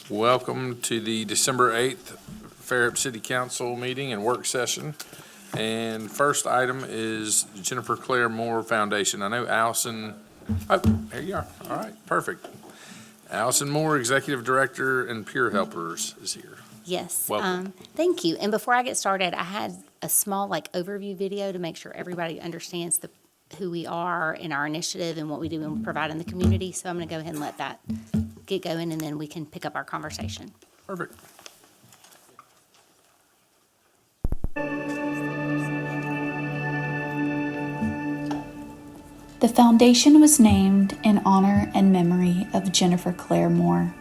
Welcome to the December 8th Fairhope City Council meeting and work session. And first item is Jennifer Claire Moore Foundation. I know Allison, here you are. All right, perfect. Allison Moore, Executive Director and Peer Helpers is here. Yes, Welcome. thank you. And before I get started, I had a small overview video to make sure everybody understands who we are and our initiative and what we do and provide in the community. So I'm going to go ahead and let that get going, and then we can pick up our conversation. Perfect. The foundation was named in honor and memory of Jennifer Claire Moore,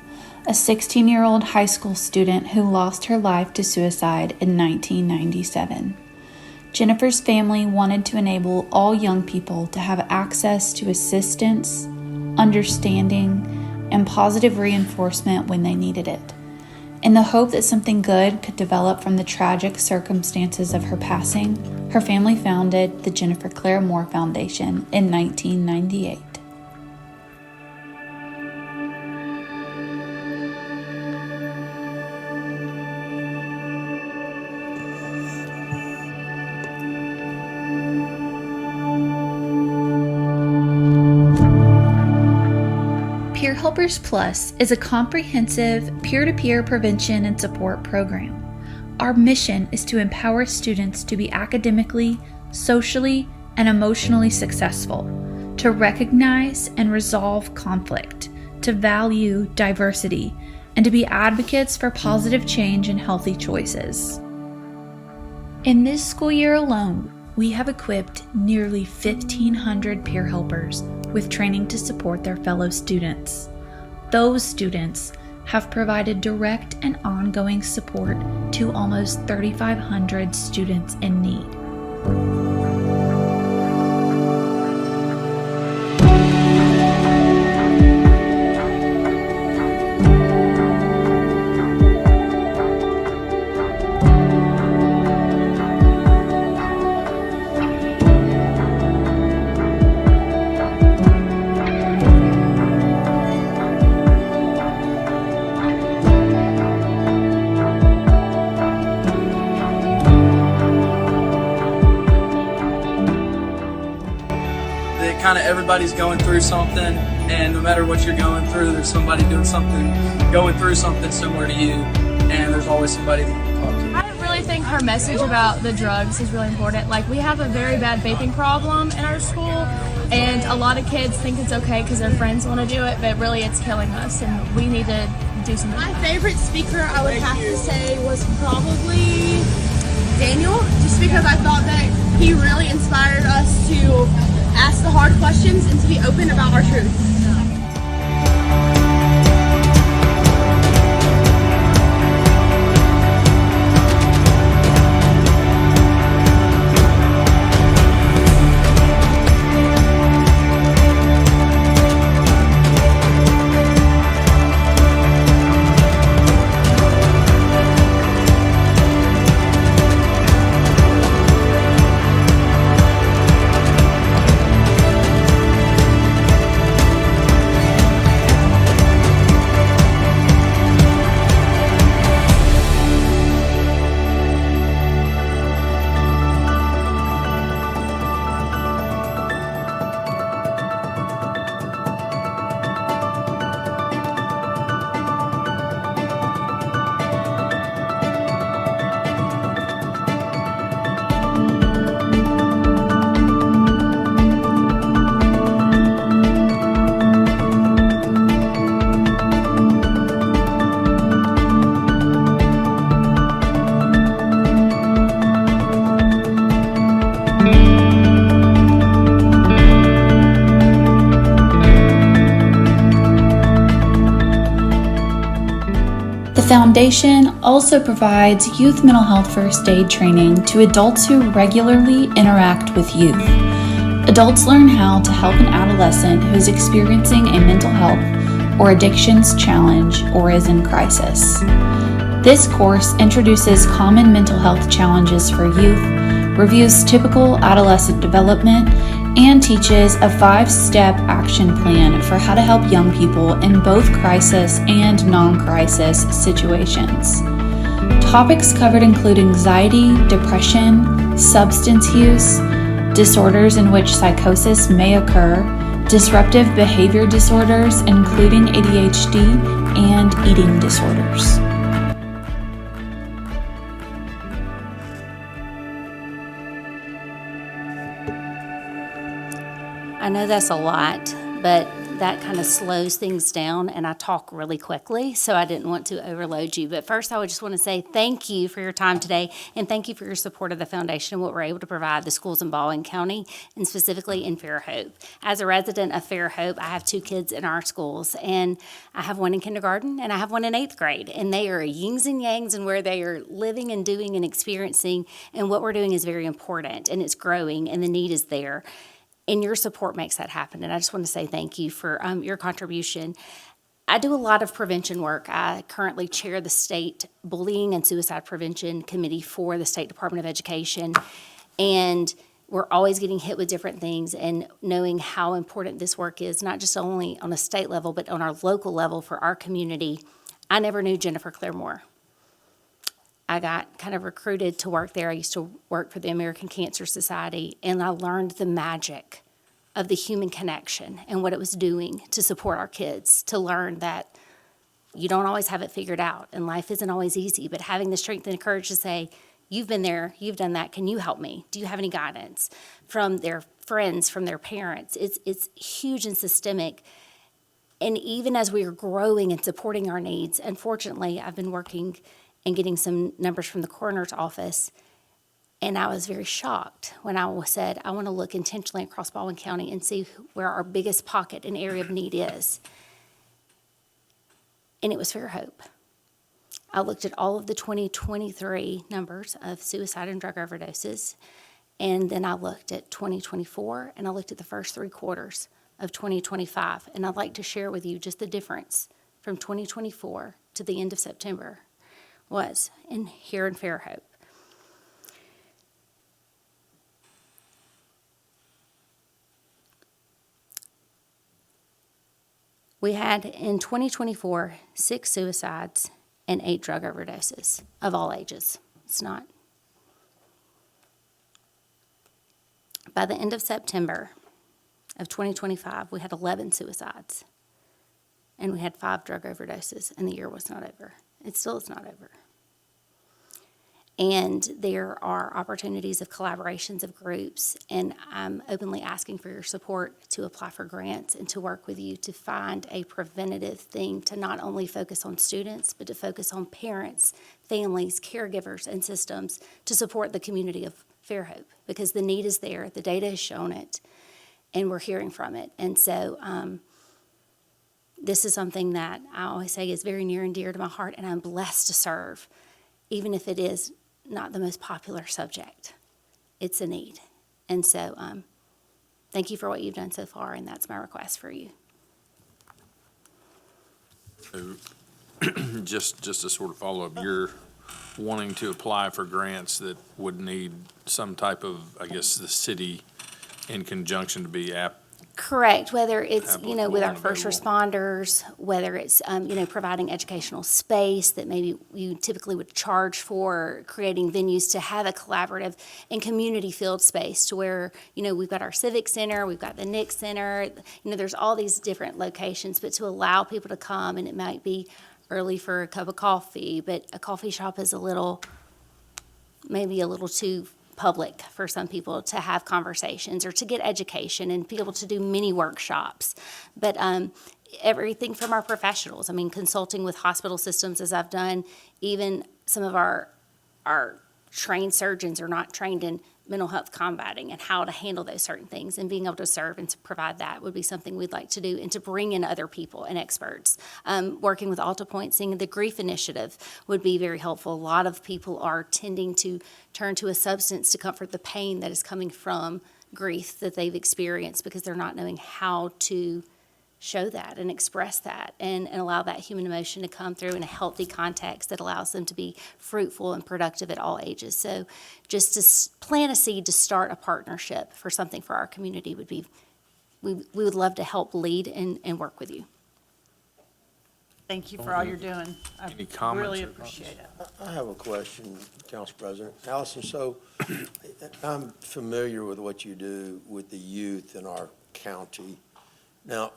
a 16-year-old high school student who lost her life to suicide in 1997. Jennifer's family wanted to enable all young people to have access to assistance, understanding, and positive reinforcement when they needed it. In the hope that something good could develop from the tragic circumstances of her passing, her family founded the Jennifer Claire Moore Foundation in 1998. Peer Helpers Plus is a comprehensive peer-to-peer prevention and support program. Our mission is to empower students to be academically, socially, and emotionally successful, to recognize and resolve conflict, to value diversity, and to be advocates for positive change and healthy choices. In this school year alone, we have equipped nearly 1,500 peer helpers with training to support their fellow students. Those students have provided direct and ongoing support to almost 3,500 students in need. Kind of everybody's going through something, and no matter what you're going through, there's somebody going through something similar to you, and there's always somebody that you can talk to. I really think her message about the drugs is really important. We have a very bad vaping problem in our school, and a lot of kids think it's okay because their friends want to do it, but really it's killing us, and we need to do something. My favorite speaker, I would have to say, was probably Daniel, just because I thought that he really inspired us to ask the hard questions and to be open about our truth. The foundation also provides youth mental health first aid training to adults who regularly interact with youth. Adults learn how to help an adolescent who is experiencing a mental health or addictions challenge or is in crisis. This course introduces common mental health challenges for youth, reviews typical adolescent development, and teaches a 5-step action plan for how to help young people in both crisis and non-crisis situations. Topics covered include anxiety, depression, substance use, disorders in which psychosis may occur, disruptive behavior disorders, including ADHD, and eating disorders. I know that's a lot, but that kind of slows things down, and I talk really quickly, so I didn't want to overload you. But first, I would just want to say thank you for your time today, and thank you for your support of the foundation and what we're able to provide the schools in Baldwin County, and specifically in Fairhope. As a resident of Fairhope, I have 2 kids in our schools, and I have one in kindergarten, and I have one in 8th grade, and they are yings and yangs in where they are living and doing and experiencing, and what we're doing is very important, and it's growing, and the need is there. And your support makes that happen. And I just want to say thank you for your contribution. I do a lot of prevention work. I currently chair the State Bullying and Suicide Prevention Committee for the State Department of Education. And we're always getting hit with different things, and knowing how important this work is, not just only on a state level, but on our local level for our community. I never knew Jennifer Claire Moore. I got kind of recruited to work there. I used to work for the American Cancer Society, and I learned the magic of the human connection and what it was doing to support our kids, to learn that you don't always have it figured out, and life isn't always easy, but having the strength and the courage to say, you've been there, you've done that, can you help me? Do you have any guidance? From their friends, from their parents. It's huge and systemic. And even as we are growing and supporting our needs, unfortunately, I've been working and getting some numbers from the coroner's office. And I was very shocked when I said, I want to look intentionally across Baldwin County and see where our biggest pocket and area of need is. And it was Fairhope. I looked at all of the 2023 numbers of suicide and drug overdoses. And then I looked at 2024, and I looked at the first 3 quarters of 2025. And I'd like to share with you just the difference from 2024 to the end of September was here in Fairhope. We had in 2024 6 suicides and 8 drug overdoses of all ages. It's not. By the end of September of 2025, we had 11 suicides and we had 5 drug overdoses, and the year was not over. It still is not over. And there are opportunities of collaborations of groups, and I'm openly asking for your support to apply for grants and to work with you to find a preventative thing to not only focus on students, but to focus on parents, families, caregivers, and systems to support the community of Fairhope, because the need is there, the data has shown it, and we're hearing from it. And so this is something that I always say is very near and dear to my heart, and I'm blessed to serve, even if it is not the most popular subject. It's a need. And so thank you for what you've done so far, and that's my request for you. So, just to sort of follow up, you're wanting to apply for grants that would need some type of, I guess, the city in conjunction to be Correct, whether it's, with our first available. responders, whether it's, providing educational space that maybe you typically would charge for, creating venues to have a collaborative and community field space to where, we've got our civic center, we've got the Nick Center, there's all these different locations, but to allow people to come, and it might be early for a cup of coffee, but a coffee shop is maybe a little too public for some people to have conversations or to get education and be able to do mini workshops. But everything from our professionals, consulting with hospital systems as I've done, even some of our trained surgeons are not trained in mental health combating and how to handle those certain things, and being able to serve and to provide that would be something we'd like to do, and to bring in other people and experts. Working with Alta Point, seeing the grief initiative would be very helpful. A lot of people are tending to turn to a substance to comfort the pain that is coming from grief that they've experienced, because they're not knowing how to show that and express that and allow that human emotion to come through in a healthy context that allows them to be fruitful and productive at all ages. So just to plant a seed to start a partnership for something for our community would be, we would love to help lead and work with you. Thank you for all you're doing. I Any comments really or comments? appreciate it. I have a question, Council President. Allison, so I'm familiar with what you do with the youth in our county. Now,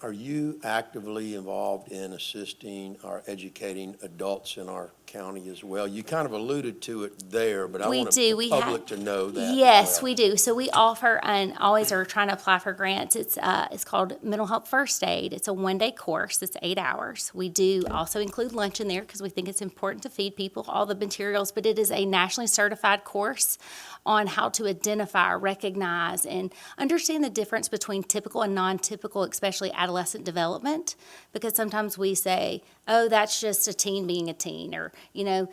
are you actively involved in assisting or educating adults in our county as well? You kind of alluded to it there, but I We want do. the We public have- to know that. as Yes, well. we do. So we offer and always are trying to apply for grants. It's called Mental Health First Aid. It's a one-day course. It's 8 hours. We do also include lunch in there because we think it's important to feed people all the materials, but it is a nationally certified course on how to identify, recognize, and understand the difference between typical and non-typical, especially adolescent development. Because sometimes we say, oh, that's just a teen being a teen, or,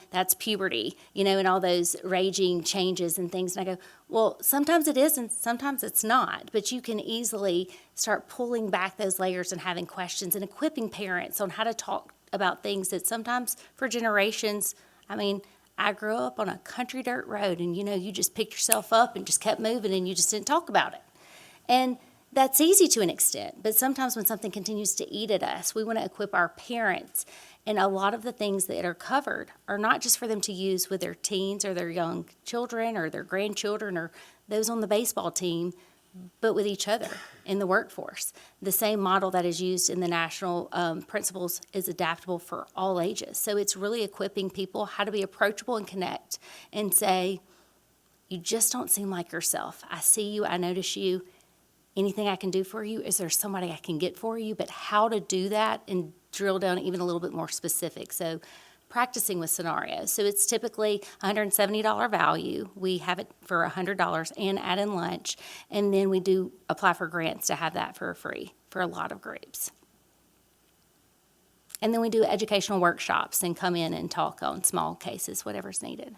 that's puberty, and all those raging changes and things. And I go, well, sometimes it is and sometimes it's not. But you can easily start pulling back those layers and having questions and equipping parents on how to talk about things that sometimes for generations, I grew up on a country dirt road and, you just picked yourself up and just kept moving and you just didn't talk about it. And that's easy to an extent, but sometimes when something continues to eat at us, we want to equip our parents. And a lot of the things that are covered are not just for them to use with their teens or their young children or their grandchildren or those on the baseball team, but with each other in the workforce. The same model that is used in the national principles is adaptable for all ages. So it's really equipping people how to be approachable and connect and say, you just don't seem like yourself. I see you, I notice you. Anything I can do for you? Is there somebody I can get for you? But how to do that and drill down even a little bit more specific. So practicing with scenarios. So it's typically $170 value. We have it for $100 and add in lunch. And then we do apply for grants to have that for free for a lot of groups. And then we do educational workshops and come in and talk on small cases, whatever's needed.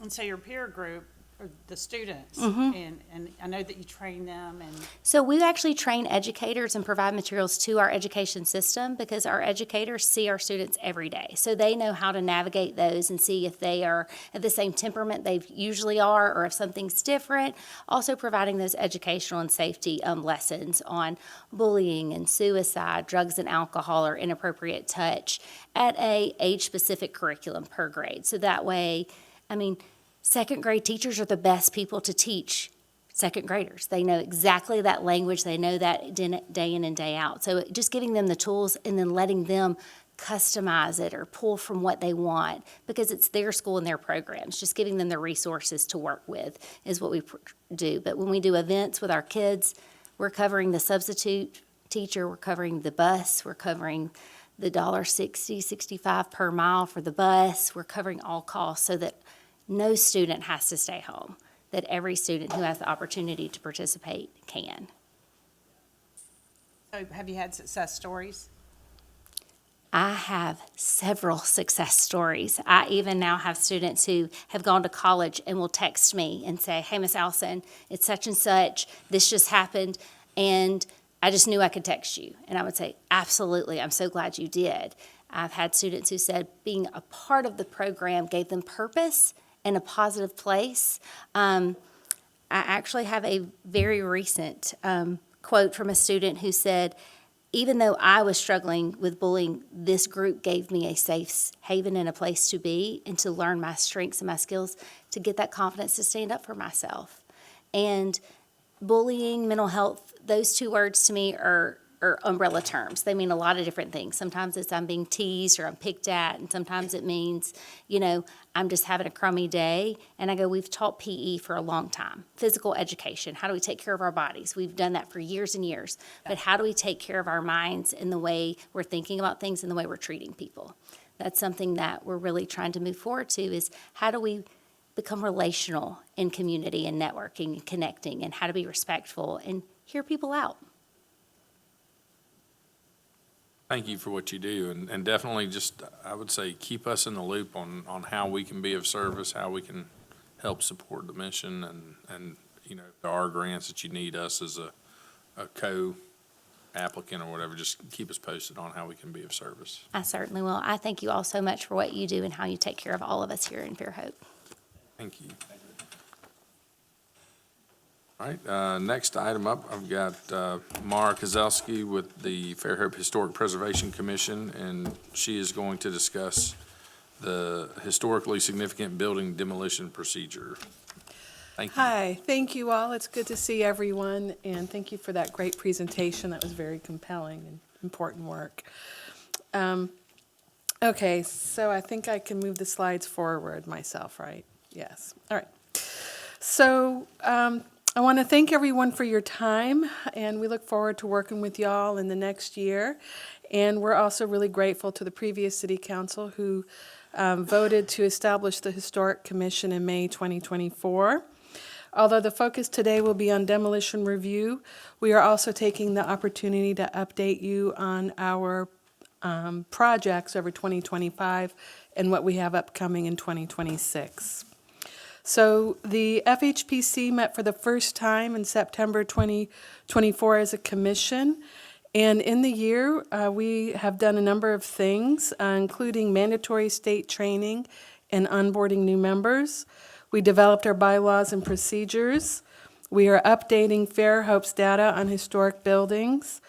And so your peer group, or the students, Mm-hmm. and I know that you train them and So we actually train educators and provide materials to our education system because our educators see our students every day. So they know how to navigate those and see if they are at the same temperament they usually are or if something's different. Also providing those educational and safety lessons on bullying and suicide, drugs and alcohol, or inappropriate touch at a age-specific curriculum per grade. So that way, second grade teachers are the best people to teach second graders. They know exactly that language. They know that day in and day out. So just giving them the tools and then letting them customize it or pull from what they want because it's their school and their programs. Just giving them the resources to work with is what we do. But when we do events with our kids, we're covering the substitute teacher, we're covering the bus, we're covering the $1.60, $65 per mile for the bus. We're covering all costs so that no student has to stay home, that every student who has the opportunity to participate can. so have you had success stories? I have several success stories. I even now have students who have gone to college and will text me and say, hey, Miss Allison, it's such and such, this just happened, and I just knew I could text you. And I would say, absolutely, I'm so glad you did. I've had students who said being a part of the program gave them purpose and a positive place. I actually have a very recent quote from a student who said, even though I was struggling with bullying, this group gave me a safe haven and a place to be and to learn my strengths and my skills to get that confidence to stand up for myself. And bullying, mental health, those two words to me are umbrella terms. They mean a lot of different things. Sometimes it's I'm being teased or I'm picked at, and sometimes it means, I'm just having a crummy day. And I go, we've taught PE for a long time. Physical education. How do we take care of our bodies? We've done that for years and years. But how do we take care of our minds in the way we're thinking about things and the way we're treating people? That's something that we're really trying to move forward to is how do we become relational in community and networking and connecting and how to be respectful and hear people out. Thank you for what you do, and definitely just, I would say, keep us in the loop on how we can be of service, how we can help support the mission, and there are grants that you need us as a applicant or whatever, just keep us posted on how we can be of service. I certainly will. I thank you all so much for what you do and how you take care of all of us here in Fairhope. Thank you. All right, next item up, I've got Mara Kozlowski with the Fairhope Historic Preservation Commission, and she is going to discuss the historically significant building demolition procedure. Thank you. Hi, thank you all. It's good to see everyone, and thank you for that great presentation. That was very compelling and important work. Okay, so I think I can move the slides forward myself, right? Yes. All right. So I want to thank everyone for your time, and we look forward to working with y'all in the next year. And we're also really grateful to the previous city council who voted to establish the Historic Commission in May 2024. Although the focus today will be on demolition review, we are also taking the opportunity to update you on our projects over 2025 and what we have upcoming in 2026. So the FHPC met for the first time in September 2024 as a commission. And in the year, we have done a number of things, including mandatory state training and onboarding new members. We developed our bylaws and procedures. We are updating Fairhope's data on historic buildings.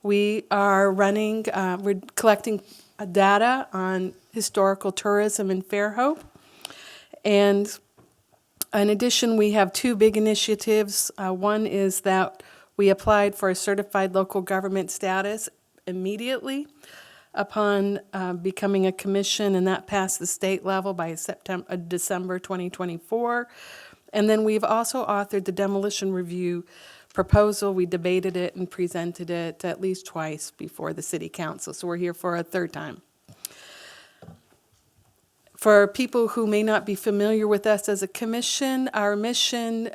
We are we're collecting data on historical tourism in Fairhope. And in addition, we have two big initiatives. One is that we applied for a certified local government status immediately upon becoming a commission, and that passed the state level by December 2024. And then we've also authored the demolition review proposal. We debated it and presented it at least twice before the city council, so we're here for a third time. For people who may not be familiar with us as a commission, our mission,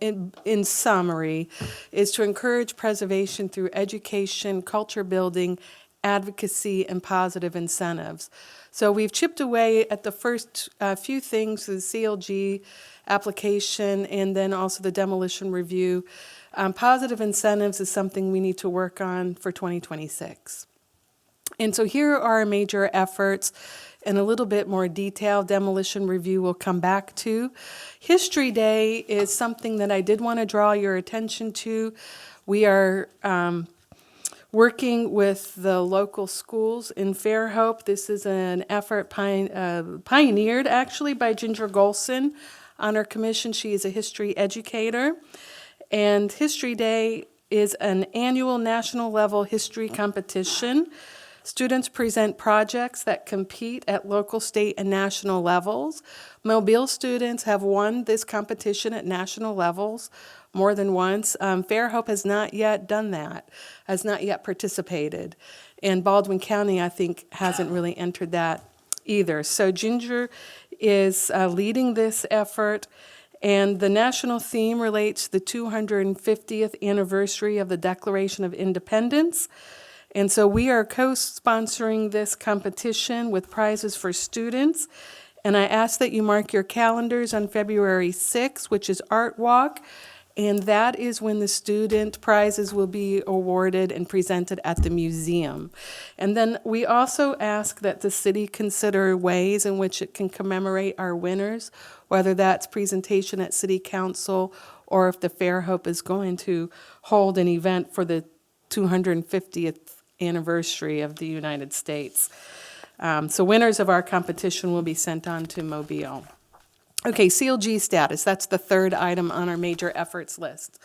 in summary, is to encourage preservation through education, culture building, advocacy, and positive incentives. So we've chipped away at the first few things, the CLG application and then also the demolition review. Positive incentives is something we need to work on for 2026. And so here are our major efforts in a little bit more detail. Demolition review we'll come back to. History Day is something that I did want to draw your attention to. We are working with the local schools in Fairhope. This is an effort pioneered actually by Ginger Golson on our commission. She is a history educator. And History Day is an annual national level history competition. Students present projects that compete at local, state, and national levels. Mobile students have won this competition at national levels more than once. Fairhope has not yet done that, has not yet participated. And Baldwin County, I think, hasn't really entered that either. So Ginger is leading this effort. And the national theme relates to the 250th anniversary of the Declaration of Independence. And so we are co-sponsoring this competition with prizes for students. And I ask that you mark your calendars on February 6th, which is Art Walk. And that is when the student prizes will be awarded and presented at the museum. And then we also ask that the city consider ways in which it can commemorate our winners, whether that's presentation at city council or if the Fairhope is going to hold an event for the 250th anniversary of the United States. So winners of our competition will be sent on to Mobile. Okay, CLG status, that's the third item on our major efforts list.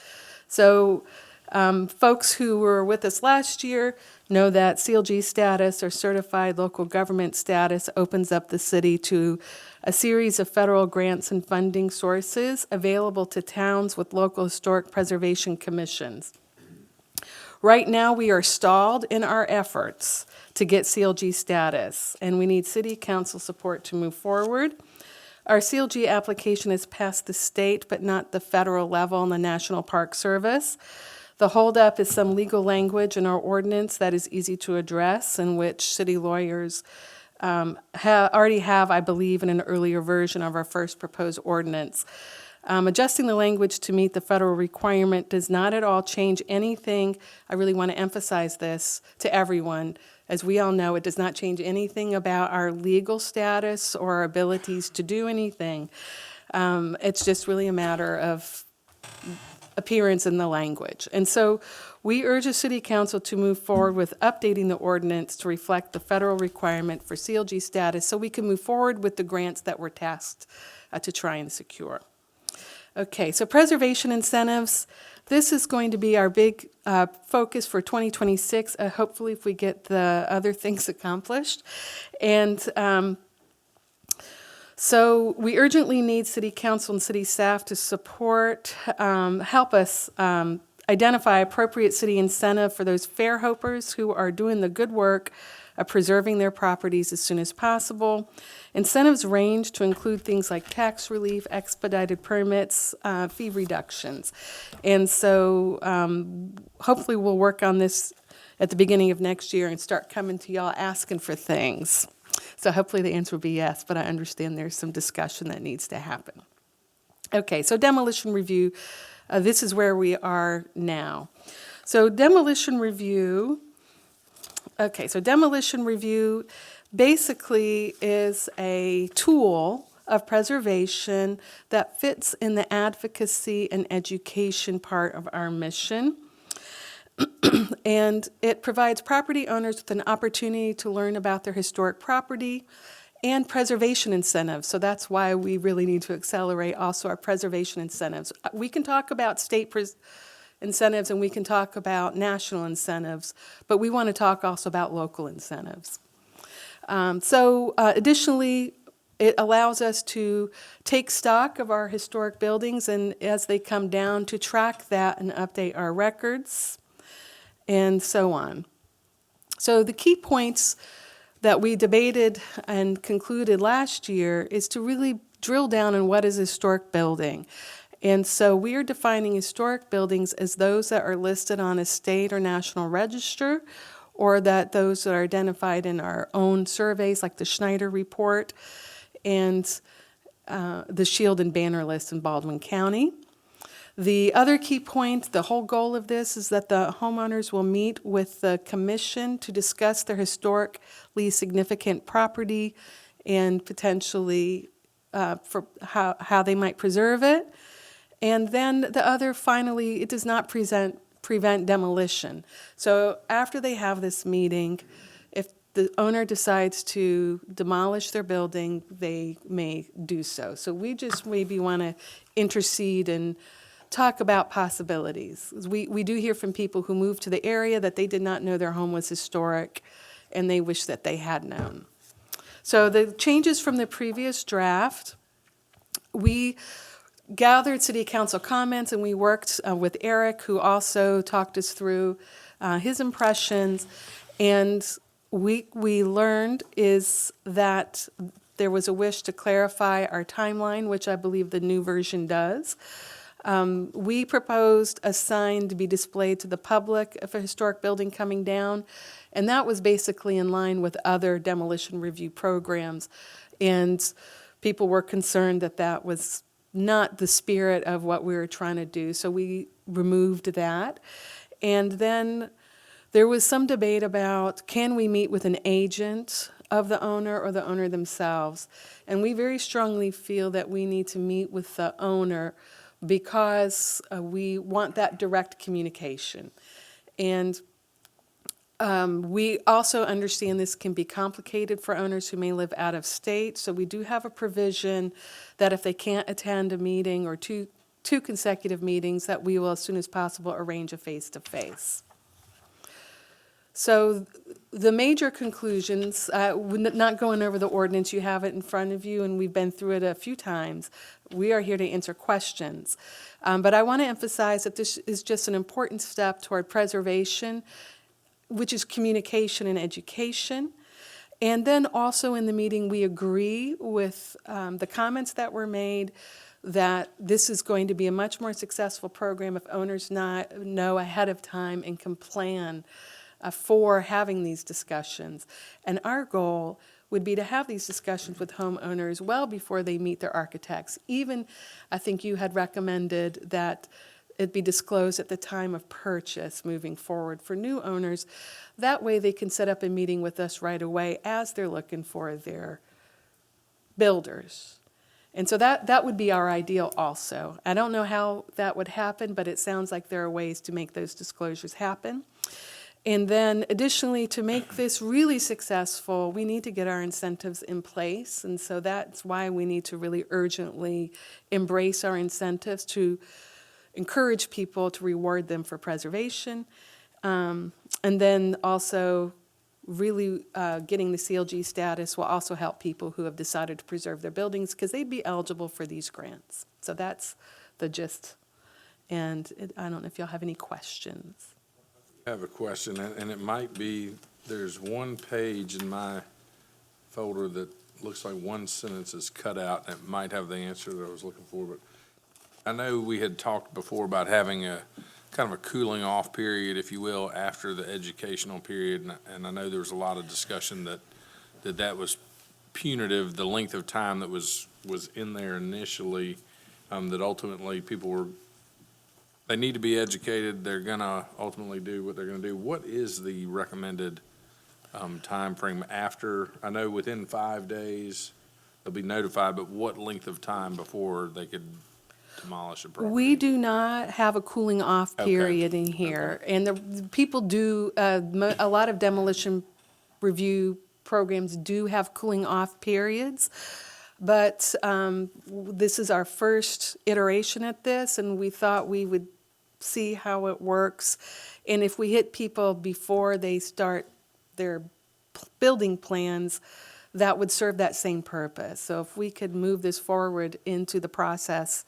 So folks who were with us last year know that CLG status, or certified local government status, opens up the city to a series of federal grants and funding sources available to towns with local historic preservation commissions. Right now, we are stalled in our efforts to get CLG status, and we need city council support to move forward. Our CLG application has passed the state, but not the federal level in the National Park Service. The holdup is some legal language in our ordinance that is easy to address, in which city lawyers already have, I believe, in an earlier version of our first proposed ordinance. Adjusting the language to meet the federal requirement does not at all change anything. I really want to emphasize this to everyone. As we all know, it does not change anything about our legal status or our abilities to do anything. It's just really a matter of appearance in the language. And so we urge the City Council to move forward with updating the ordinance to reflect the federal requirement for CLG status so we can move forward with the grants that we're tasked to try and secure. Okay, so preservation incentives. This is going to be our big focus for 2026, hopefully if we get the other things accomplished. And so we urgently need City Council and City staff to support, help us identify appropriate city incentive for those Fairhopers who are doing the good work of preserving their properties as soon as possible. Incentives range to include things like tax relief, expedited permits, fee reductions. And so hopefully we'll work on this at the beginning of next year and start coming to y'all asking for things. So hopefully the answer will be yes, but I understand there's some discussion that needs to happen. Okay, so demolition review. This is where we are now. So demolition review basically is a tool of preservation that fits in the advocacy and education part of our mission. And it provides property owners with an opportunity to learn about their historic property and preservation incentives. So that's why we really need to accelerate also our preservation incentives. We can talk about state incentives and we can talk about national incentives, but we want to talk also about local incentives. Additionally, it allows us to take stock of our historic buildings and as they come down to track that and update our records and so on. So the key points that we debated and concluded last year is to really drill down on what is a historic building. And so we are defining historic buildings as those that are listed on a state or national register, or that those that are identified in our own surveys, like the Schneider report and the Shield and Banner list in Baldwin County. The other key point, the whole goal of this is that the homeowners will meet with the commission to discuss their historically significant property and potentially for how they might preserve it. And then the other, finally, it does not prevent demolition. So after they have this meeting, if the owner decides to demolish their building, they may do so. So we just maybe want to intercede and talk about possibilities. We do hear from people who moved to the area that they did not know their home was historic, and they wish that they had known. So the changes from the previous draft, we gathered city council comments and we worked with Eric, who also talked us through his impressions. And we learned is that there was a wish to clarify our timeline, which I believe the new version does. We proposed a sign to be displayed to the public of a historic building coming down, and that was basically in line with other demolition review programs. And people were concerned that that was not the spirit of what we were trying to do, so we removed that. And then there was some debate about, can we meet with an agent of the owner or the owner themselves? And we very strongly feel that we need to meet with the owner because we want that direct communication. And we also understand this can be complicated for owners who may live out of state, so we do have a provision that if they can't attend a meeting or two consecutive meetings, that we will, as soon as possible, arrange a face-to-face. So the major conclusions, not going over the ordinance, you have it in front of you, and we've been through it a few times. We are here to answer questions. But I want to emphasize that this is just an important step toward preservation, which is communication and education. And then also in the meeting, we agree with the comments that were made that this is going to be a much more successful program if owners know ahead of time and can plan for having these discussions. And our goal would be to have these discussions with homeowners well before they meet their architects. Even, I think you had recommended that it be disclosed at the time of purchase moving forward for new owners. That way they can set up a meeting with us right away as they're looking for their builders. And so that would be our ideal also. I don't know how that would happen, but it sounds like there are ways to make those disclosures happen. And then additionally, to make this really successful, we need to get our incentives in place. And so that's why we need to really urgently embrace our incentives to encourage people to reward them for preservation. And then also really getting the CLG status will also help people who have decided to preserve their buildings because they'd be eligible for these grants. So that's the gist. And I don't know if y'all have any questions. I have a question, and it might be, there's one page in my folder that looks like one sentence is cut out, and it might have the answer that I was looking for, but I know we had talked before about having a kind of a cooling off period, if you will, after the educational period, and I know there was a lot of discussion that was punitive, the length of time that was in there initially, that ultimately people were, they need to be educated, they're gonna ultimately do what they're gonna do. What is the recommended timeframe after? I know within 5 days they'll be notified, but what length of time before they could demolish a property? We do not have a cooling off Okay. period in here. And the people do, a lot of demolition review programs do have cooling off periods. But this is our first iteration at this, and we thought we would see how it works. And if we hit people before they start their building plans, that would serve that same purpose. So if we could move this forward into the process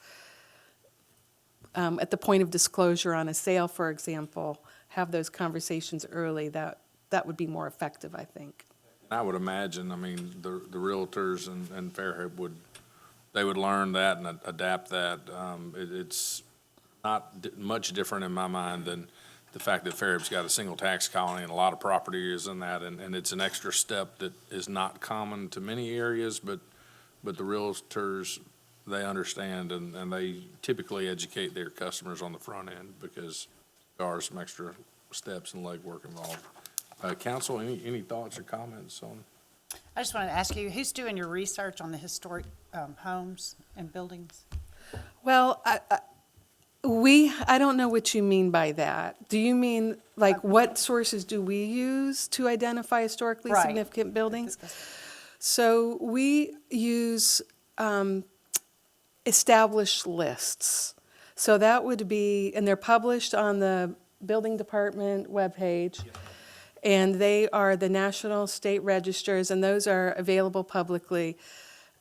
at the point of disclosure on a sale, for example, have those conversations early, that would be more effective, I think. I would imagine, I mean, the realtors and Fairhope they would learn that and adapt that. It's not much different in my mind than the fact that Fairhope's got a single tax colony and a lot of property is in that, and it's an extra step that is not common to many areas, but the realtors, they understand and they typically educate their customers on the front end because there are some extra steps and legwork involved. Council, any thoughts or comments on? I just wanted to ask you, who's doing your research on the historic homes and buildings? Well, I don't know what you mean by that. Do you mean, like, what sources do we use to identify historically Right. significant buildings? So we use established lists. So that would be, and they're published on the building department webpage. And they are the national state registers, and those are available publicly.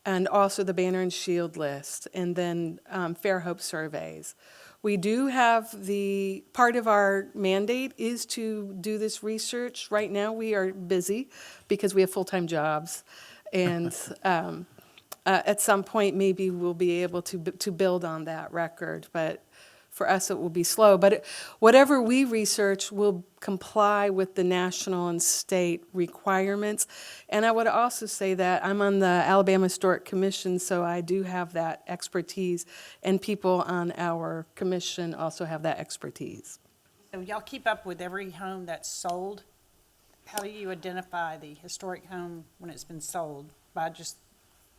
And also the Banner and Shield list, and then Fairhope surveys. We do have part of our mandate is to do this research. Right now, we are busy because we have full-time jobs. And at some point, maybe we'll be able to build on that record, but for us, it will be slow. But whatever we research will comply with the national and state requirements. And I would also say that I'm on the Alabama Historic Commission, so I do have that expertise, and people on our commission also have that expertise. So y'all keep up with every home that's sold? How do you identify the historic home when it's been sold? By just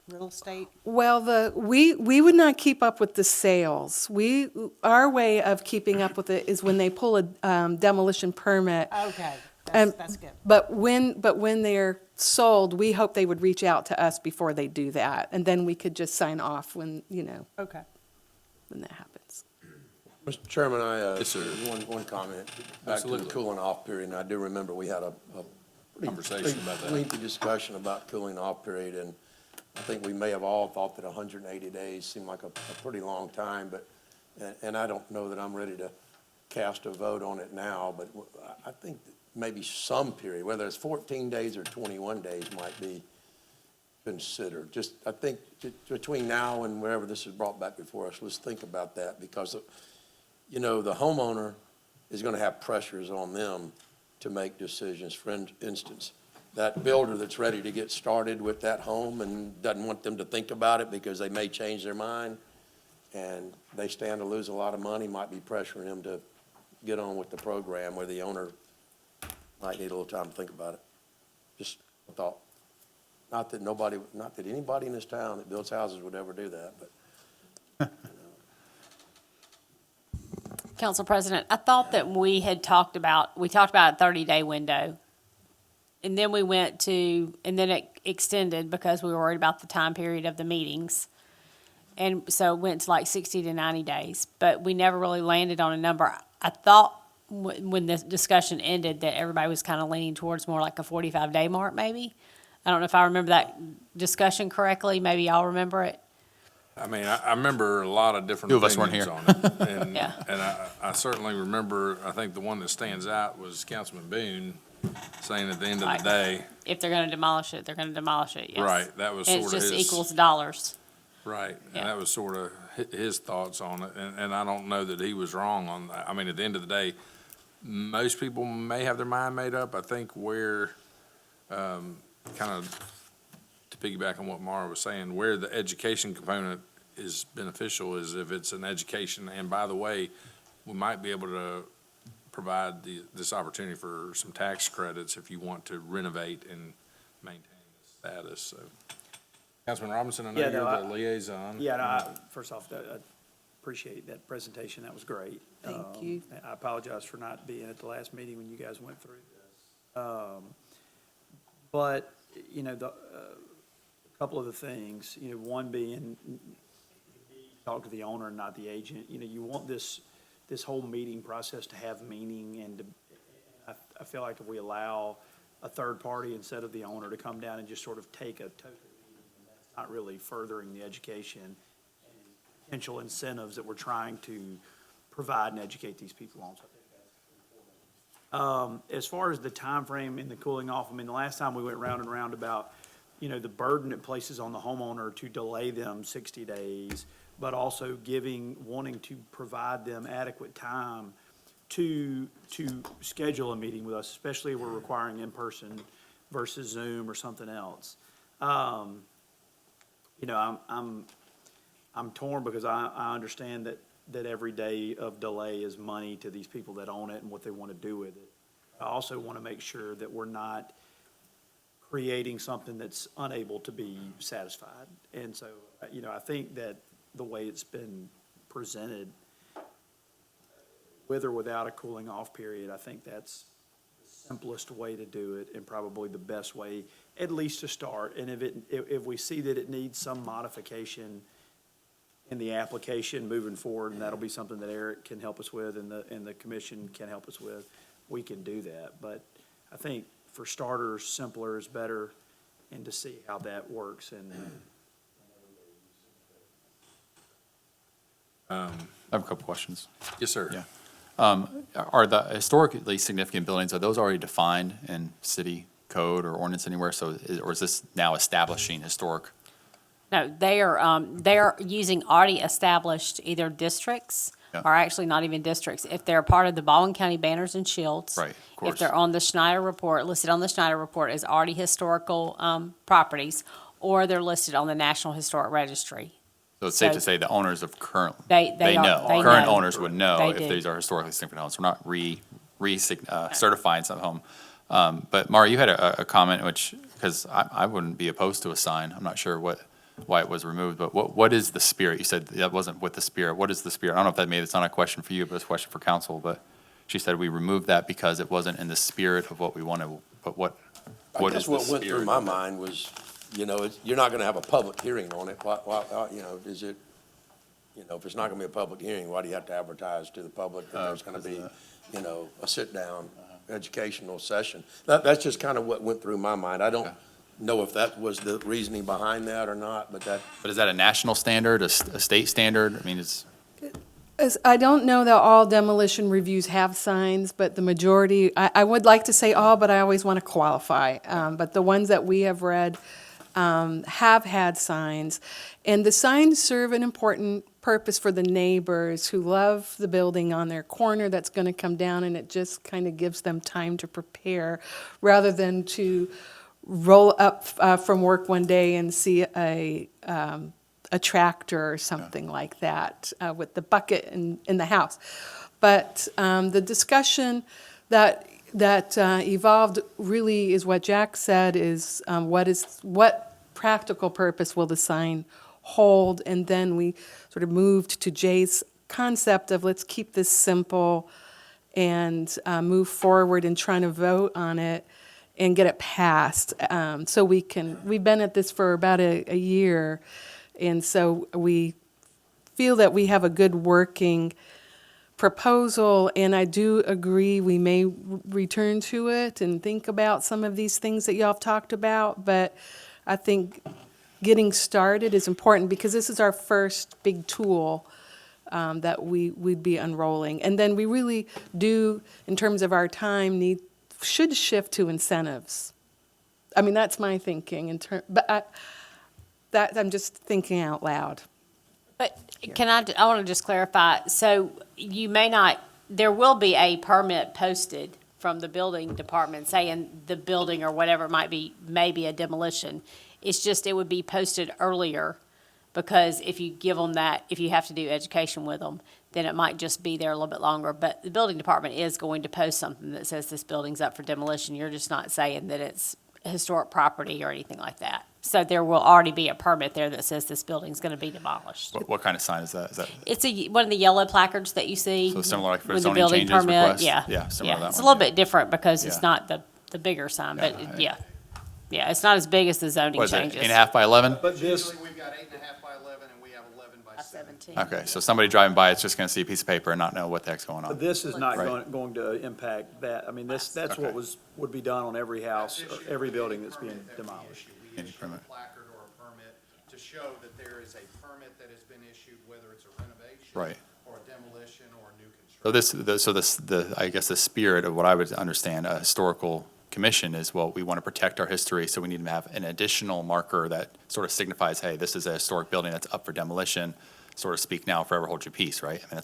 real estate? Well, we would not keep up with the sales. Our way of keeping up with it is when they pull a demolition permit. Okay, that's good. But when they're sold, we hope they would reach out to us before they do that, and then we could just sign off when Okay. when that happens. Mr. Chairman, Yes, sir. one comment. Back to Absolutely. the cooling off period, and I do remember we had a Conversation about that. lengthy discussion about cooling off period, and I think we may have all thought that 180 days seemed like a pretty long time, but, and I don't know that I'm ready to cast a vote on it now, but I think that maybe some period, whether it's 14 days or 21 days, might be considered. Just, I think between now and wherever this is brought back before us, let's think about that, because, the homeowner is going to have pressures on them to make decisions. For instance, that builder that's ready to get started with that home and doesn't want them to think about it because they may change their mind, and they stand to lose a lot of money, might be pressuring them to get on with the program where the owner might need a little time to think about it. Just a thought. Not that anybody in this town that builds houses would ever do that, but. Council President, I thought that we talked about a 30-day window. And then it extended because we were worried about the time period of the meetings. And so it went to like 60 to 90 days, but we never really landed on a number. I thought when the discussion ended that everybody was kind of leaning towards more like a 45-day mark, maybe. I don't know if I remember that discussion correctly. Maybe y'all remember it. I mean, I remember a lot of different Two of us weren't opinions here. on it. And, Yeah. and I certainly remember, I think the one that stands out was Councilman Boone saying at the end of Right. the day, If they're going to demolish it, they're going to demolish it, yes. right, that was And sort it of just his. equals dollars. Right, Yeah. and that was sort of his thoughts on it, and I don't know that he was wrong on that. I mean, at the end of the day, most people may have their mind made up. I think where, kind of to piggyback on what Mara was saying, where the education component is beneficial is if it's an education, and by the way, we might be able to provide this opportunity for some tax credits if you want to renovate and maintain the status, so. Councilman Robinson, I know Yeah, you're no, the liaison. Yeah, no, first off, I appreciate that presentation. That was great. Thank you. I apologize for not being at the last meeting when you guys went through this. But, a couple of the things, one being, talk to the owner and not the agent. You want this whole meeting process to have meaning, and I feel like if we allow a third party instead of the owner to come down and just sort of take a total meeting, that's not really furthering the education and potential incentives that we're trying to provide and educate these people on. So I think that's important. As far as the time frame in the cooling off, I mean, the last time we went round and round about, the burden it places on the homeowner to delay them 60 days, but also wanting to provide them adequate time to schedule a meeting with us, especially if we're requiring in-person versus Zoom or something else. I'm torn because I understand that every day of delay is money to these people that own it and what they want to do with it. I also want to make sure that we're not creating something that's unable to be satisfied. And so, I think that the way it's been presented, with or without a cooling off period, I think that's the simplest way to do it and probably the best way, at least to start. And if we see that it needs some modification in the application moving forward, and that'll be something that Eric can help us with and the commission can help us with, we can do that. But I think for starters, simpler is better, and to see how that works. And I have a couple questions. Yes, sir. Yeah. Are the historically significant buildings, are those already defined in city code or ordinance anywhere? Or is this now establishing historic? No, they are using already established either districts Yeah. or actually not even districts. If they're part of the Baldwin County Banners and Shields. Right, of course. If they're on the Schneider report, listed on the Schneider report as already historical properties, or they're listed on the National Historic Registry. So it's safe So- to say the owners of current, They they are- know. they Current know. owners would know They if do. these are historically significant homes. We're not certifying some home. But Mara, you had a comment which, because I wouldn't be opposed to a sign. I'm not sure why it was removed, but what is the spirit? You said that wasn't with the spirit. What is the spirit? I don't know if it's not a question for you, but it's a question for council. But she said we removed that because it wasn't in the spirit of what we wanted. But what I is guess the what went through spirit my of it? mind was, you're not gonna have a public hearing on it. Why, is it, if it's not gonna be a public hearing, why do you have to advertise to the public that there's gonna be, a sit-down educational session? That's just kind of what went through my mind. I don't know if that was the reasoning behind that or not, but that. But is that a national standard, a state standard? I mean, I don't know that all demolition reviews have signs, but the majority, I would like to say all, but I always want to qualify. But the ones that we have read have had signs. And the signs serve an important purpose for the neighbors who love the building on their corner that's going to come down, and it just kind of gives them time to prepare rather than to roll up from work one day and see a tractor or something like that with the bucket in the house. But the discussion that evolved really is what Jack said is what practical purpose will the sign hold? And then we sort of moved to Jay's concept of let's keep this simple and move forward in trying to vote on it and get it passed. So we've been at this for about a year, and so we feel that we have a good working proposal, and I do agree we may return to it and think about some of these things that y'all have talked about, but I think getting started is important because this is our first big tool that we'd be unrolling. And then we really do, in terms of our time, should shift to incentives. I mean, that's my thinking, but I'm just thinking out loud. But I want to just clarify, so you may not, there will be a permit posted from the building department saying the building or whatever it might be, maybe a demolition. It's just, it would be posted earlier, because if you give them that, if you have to do education with them, then it might just be there a little bit longer. But the building department is going to post something that says this building's up for demolition. You're just not saying that it's historic property or anything like that. So there will already be a permit there that says this building's going to be demolished. What kind of sign is that? It's one of the yellow placards that you see. So similar like for with the zoning building changes permit. request? Yeah. Yeah, similar to that It's a one. little bit different because it's Yeah. not the bigger sign, but yeah. Yeah, it's not as big as the zoning What is it, changes. 8.5 by 11? But this, Usually we've got 8.5 by 11 and we have 11 by 17. Okay, so somebody driving by is just going to see a piece of paper and not know what the heck's going on. but this is not Right. going to impact that. I mean, that's Okay. what would be done on every house, or every building that's being demolished. We Any issue a permit. placard or a permit to show that there is a permit that has been issued, whether it's a renovation. Right. Or a demolition or a new construction. I guess the spirit of what I would understand, a historical commission is, well, we want to protect our history, so we need to have an additional marker that sort of signifies, hey, this is a historic building that's up for demolition, sort of speak now, forever hold your peace, right? I mean,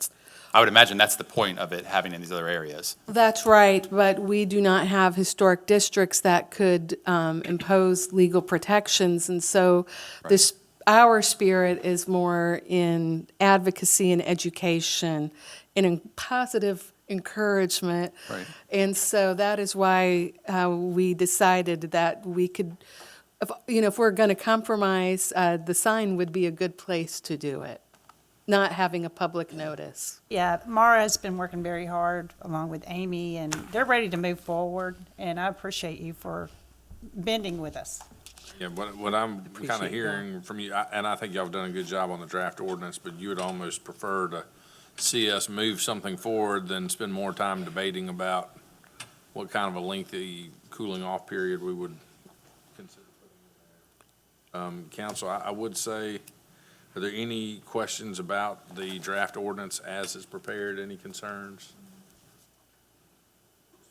I would imagine that's the point of it having in these other areas. That's right, but we do not have historic districts that could impose legal protections, and so our spirit is more in advocacy and education and in positive encouragement. Right. And so that is why we decided that we could, if we're going to compromise, the sign would be a good place to do it, not having a public notice. Yeah, Mara has been working very hard along with Amy, and they're ready to move forward, and I appreciate you for bending with us. Yeah, what I'm kind Appreciate of hearing from you, and I think y'all have done a good job on the draft ordinance, but you would almost prefer to see us move something forward than spend more time debating about what kind of a lengthy cooling off period we would consider. Council, I would say, are there any questions about the draft ordinance as it's prepared? Any concerns?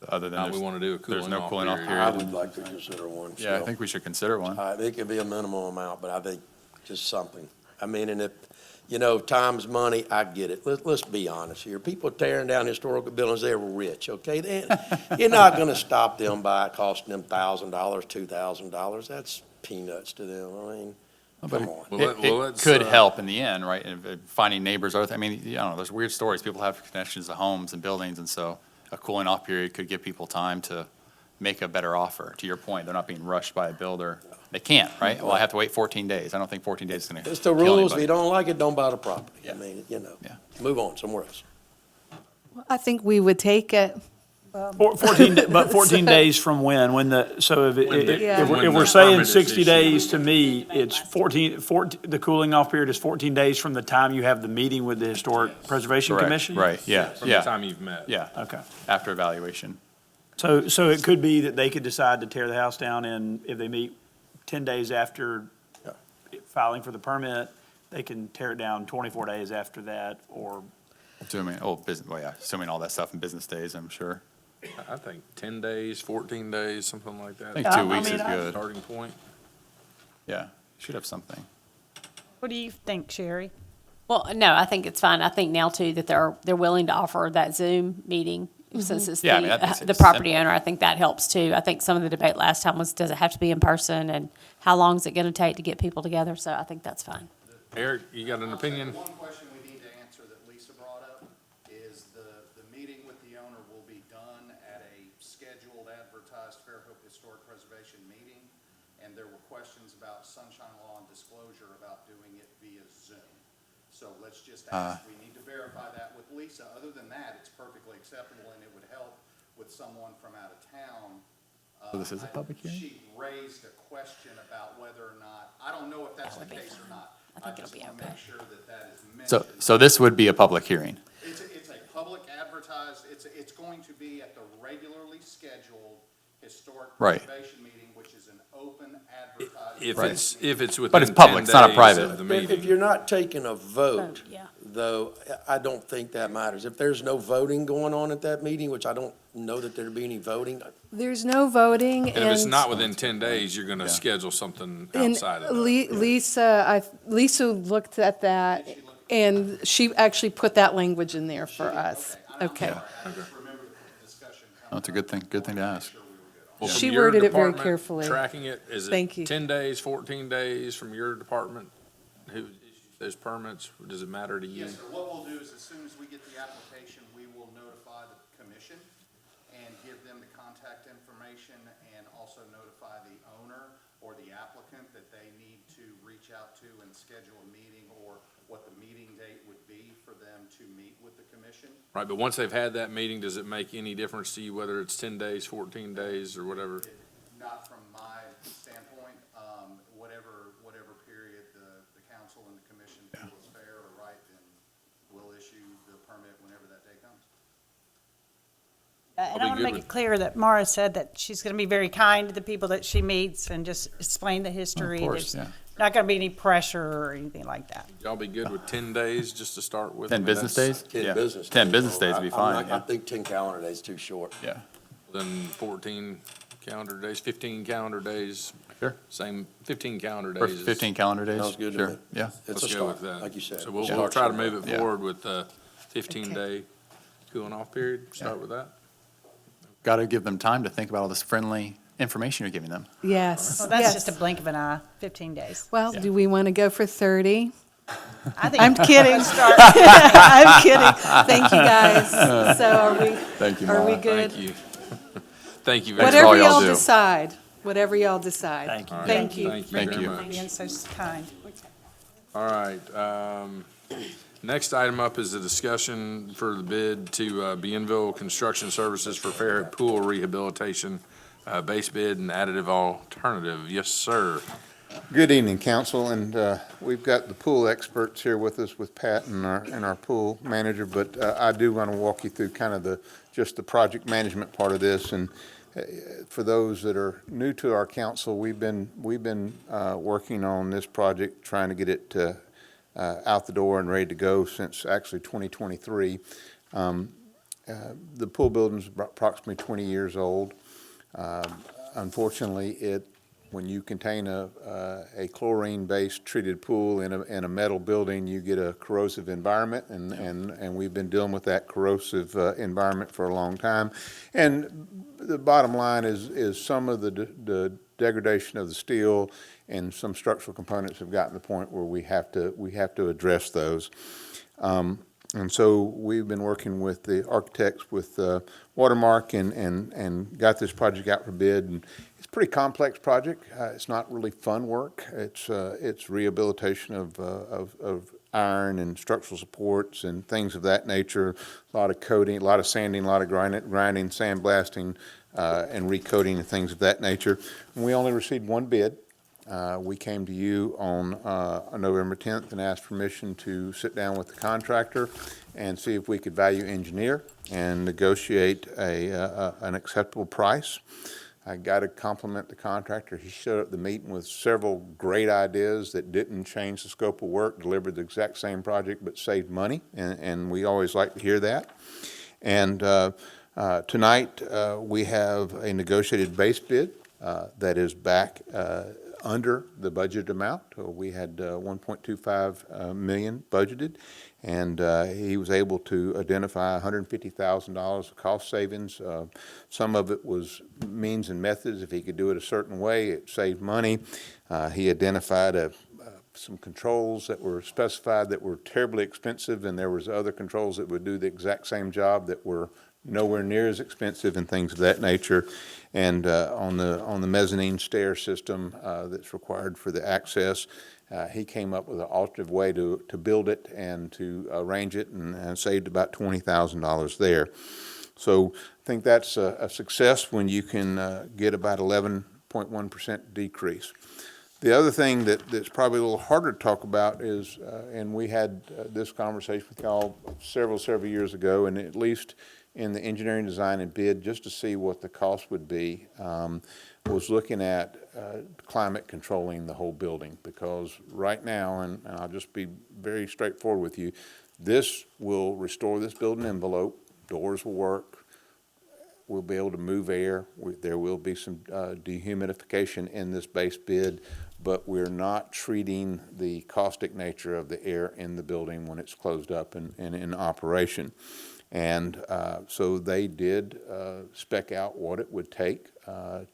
Other than Now, we want to do a there's cooling no off cooling off period. I period. would like to consider one Yeah, I still. think we should consider one. It could be a minimal amount, but I think just something. I mean, and if, time's money, I get it. Let's be honest here. People tearing down historical buildings, they're rich, okay? You're not gonna stop them by costing them $1,000, $2,000. That's peanuts to them. I mean, come on. Well, It let's, could help in the end, right, in finding neighbors, I mean, I don't know, there's weird stories, people have connections to homes and buildings, and so a cooling off period could give people time to make a better offer. To your point, they're not being rushed by a builder. They can't, right? Well, I have to wait 14 days. I don't think 14 days is gonna kill It's the rules. If anybody. you don't like it, don't buy the property. I Yeah. mean, Yeah. move on somewhere else. I think we would take it. 14 days from when? So if Yeah. if When we're the saying permit is 60 issued. days, to me, it's 14, the cooling off period is 14 days from the time you have the meeting with the Historic Preservation Correct, Commission? right, yeah, From the yeah, time you've met. yeah, Okay. after evaluation. So it could be that they could decide to tear the house down, and if they meet 10 days after filing for the permit, they can tear it down 24 days after that, or, Assuming, assuming all that stuff in business days, I'm sure. I think 10 days, 14 days, something like that. I think Yeah, 2 weeks I is mean, good. Starting point. Yeah, should have something. What do you think, Sherry? Well, no, I think it's fine. I think now too that they're willing to offer that Zoom meeting since it's Yeah, I mean, that makes the it property simple. owner. I think that helps too. I think some of the debate last time was, does it have to be in person, and how long is it going to take to get people together? So I think that's fine. Eric, you got an opinion? One question we need to answer that Lisa brought up is the meeting with the owner will be done at a scheduled advertised Fairhope Historic Preservation meeting. And there were questions about sunshine law and disclosure about doing it via Zoom. So let's just ask, we need to verify that with Lisa. Other than that, it's perfectly acceptable and it would help with someone from out of town. So this is a public hearing? She raised a question about whether or not, I don't know if that's the case or not. I think it'll be just want to okay. make sure that that is mentioned. So this would be a public hearing? It's a public advertised, it's going to be at the regularly scheduled historic Right. preservation meeting, which is an open advertised. If it's within But it's public, 10 it's not a days private. of the If meeting. you're not taking a vote, Yeah. though, I don't think that matters. If there's no voting going on at that meeting, which I don't know that there'd be any voting, There's no voting, And if it's not within 10 days, you're going to schedule something outside of that. Lisa looked at that, and she actually put that language in there for us. Okay. That's a good thing to ask. Well, from She your worded it very department carefully. Tracking it, is Thank you. it 10 days, 14 days from your department? Who issues those permits? Does it matter to you? Yes, sir. What we'll do is as soon as we get the application, we will notify the commission and give them the contact information and also notify the owner or the applicant that they need to reach out to and schedule a meeting or what the meeting date would be for them to meet with the commission. Right, but once they've had that meeting, does it make any difference to you whether it's 10 days, 14 days, or whatever? Not from my standpoint, whatever period the council and the commission feel is fair or right, then we'll issue the permit whenever that day comes. And be I want to good make with- it clear that Mara said that she's going to be very kind to the people that she meets and just explain the history. course, There's yeah. not going to be any pressure or anything like that. Y'all be good with 10 days just to start with? 10 I mean, business that's- days? 10 Yeah. business days. 10 business days would be fine, I yeah. think 10 calendar days is too short. Yeah. Then 14 calendar days, 15 calendar days. Sure. Same, 15 calendar Or days. 15 calendar days? Sounds good to Sure. me. Yeah. It's a Let's go start, with that. like you said. So we'll Start try to somewhere. move it Yeah. forward with a 15-day cooling off period. Start with that. Got to give them time to think about all this friendly information you're giving them. Yes. Well, that's yes. just a blink of an eye, 15 days. Well, Yeah. do we want to go for 30? I think I'm kidding. I'm kidding. Thank you, guys. So Thank you, are we Mara. good? Thank you. Thank you very much. for all Whatever y'all y'all do. decide, whatever y'all decide. Thank you. All right. Thank you. Thank you Thank very you. much. being so kind. All right. Next item up is a discussion for the bid to Bienville Construction Services for Fairhope Pool Rehabilitation, base bid and additive alternative. Yes, sir. Good evening, council, and we've got the pool experts here with us with Pat and our pool manager, but I do want to walk you through kind of just the project management part of this. And for those that are new to our council, we've been working on this project, trying to get it out the door and ready to go since actually 2023. The pool building's approximately 20 years old. Unfortunately, when you contain a chlorine-based treated pool in a metal building, you get a corrosive environment, and we've been dealing with that corrosive environment for a long time. And the bottom line is some of the degradation of the steel and some structural components have gotten to the point where we have to address those. And so we've been working with the architects with Watermark and got this project out for bid. And it's a pretty complex project. It's not really fun work. It's rehabilitation of iron and structural supports and things of that nature. A lot of coating, a lot of sanding, a lot of grinding, sandblasting, and recoating and things of that nature. And we only received one bid. We came to you on November 10th and asked permission to sit down with the contractor and see if we could value engineer and negotiate an acceptable price. I got to compliment the contractor. He showed up at the meeting with several great ideas that didn't change the scope of work, delivered the exact same project, but saved money, and we always like to hear that. And tonight, we have a negotiated base bid that is back under the budget amount. We had 1.25 million budgeted, and he was able to identify $150,000 of cost savings. Some of it was means and methods. If he could do it a certain way, it saved money. He identified some controls that were specified that were terribly expensive, and there was other controls that would do the exact same job that were nowhere near as expensive and things of that nature. And on the mezzanine stair system that's required for the access, he came up with an alternative way to build it and to arrange it, and saved about $20,000 there. So I think that's a success when you can get about 11.1% decrease. The other thing that's probably a little harder to talk about is, and we had this conversation with y'all several years ago, and at least in the engineering design and bid, just to see what the cost would be, was looking at climate controlling the whole building. Because right now, and I'll just be very straightforward with you, this will restore this building envelope, doors will work, we'll be able to move air, there will be some dehumidification in this base bid, but we're not treating the caustic nature of the air in the building when it's closed up and in operation. And so they did spec out what it would take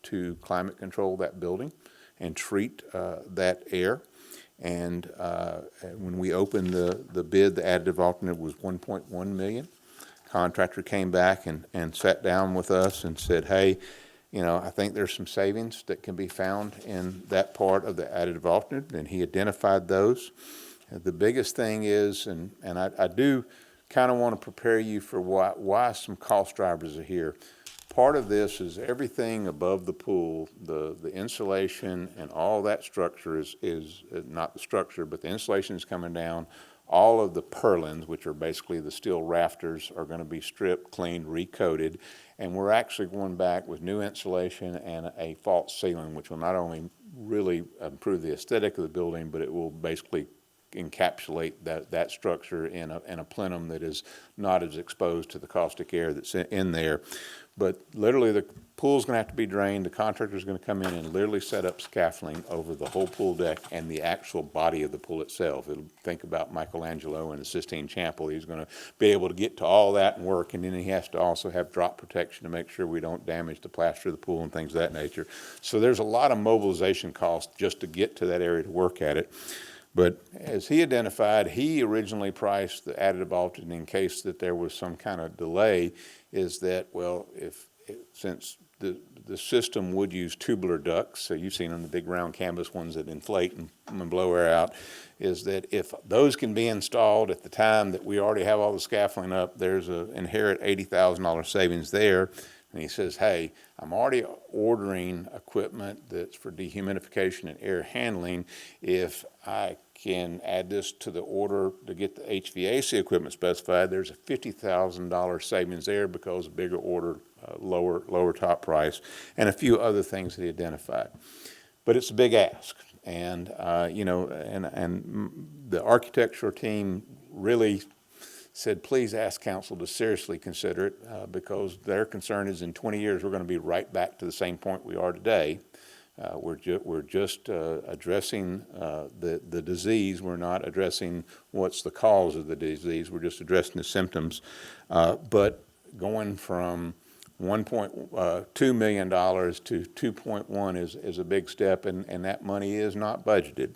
to climate control that building and treat that air. And when we opened the bid, the additive alternate was $1.1 million. Contractor came back and sat down with us and said, hey, I think there's some savings that can be found in that part of the additive alternate, and he identified those. The biggest thing is, and I do kind of want to prepare you for why some cost drivers are here. Part of this is everything above the pool, the insulation and all that structure is not the structure, but the insulation is coming down. All of the purlins, which are basically the steel rafters, are going to be stripped, cleaned, recoated, and we're actually going back with new insulation and a false ceiling, which will not only really improve the aesthetic of the building, but it will basically encapsulate that structure in a plenum that is not as exposed to the caustic air that's in there. But literally the pool's going to have to be drained. The contractor's going to come in and literally set up scaffolding over the whole pool deck and the actual body of the pool itself. Think about Michelangelo and the Sistine Chapel. He's going to be able to get to all that and work, and then he has to also have drop protection to make sure we don't damage the plaster of the pool and things of that nature. So there's a lot of mobilization costs just to get to that area to work at it. But as he identified, he originally priced the additive alternate in case that there was some kind of delay, is that, well, since the system would use tubular ducts, so you've seen them, the big round canvas ones that inflate and blow air out, is that if those can be installed at the time that we already have all the scaffolding up, there's an inherent $80,000 savings there. And he says, hey, I'm already ordering equipment that's for dehumidification and air handling. If I can add this to the order to get the HVAC equipment specified, there's a $50,000 savings there because a bigger order, lower top price, and a few other things that he identified. But it's a big ask. And, and the architectural team really said, please ask council to seriously consider it because their concern is in 20 years we're going to be right back to the same point we are today. We're just addressing the disease. We're not addressing what's the cause of the disease. We're just addressing the symptoms. But going from $1.2 million to 2.1 is a big step, and that money is not budgeted.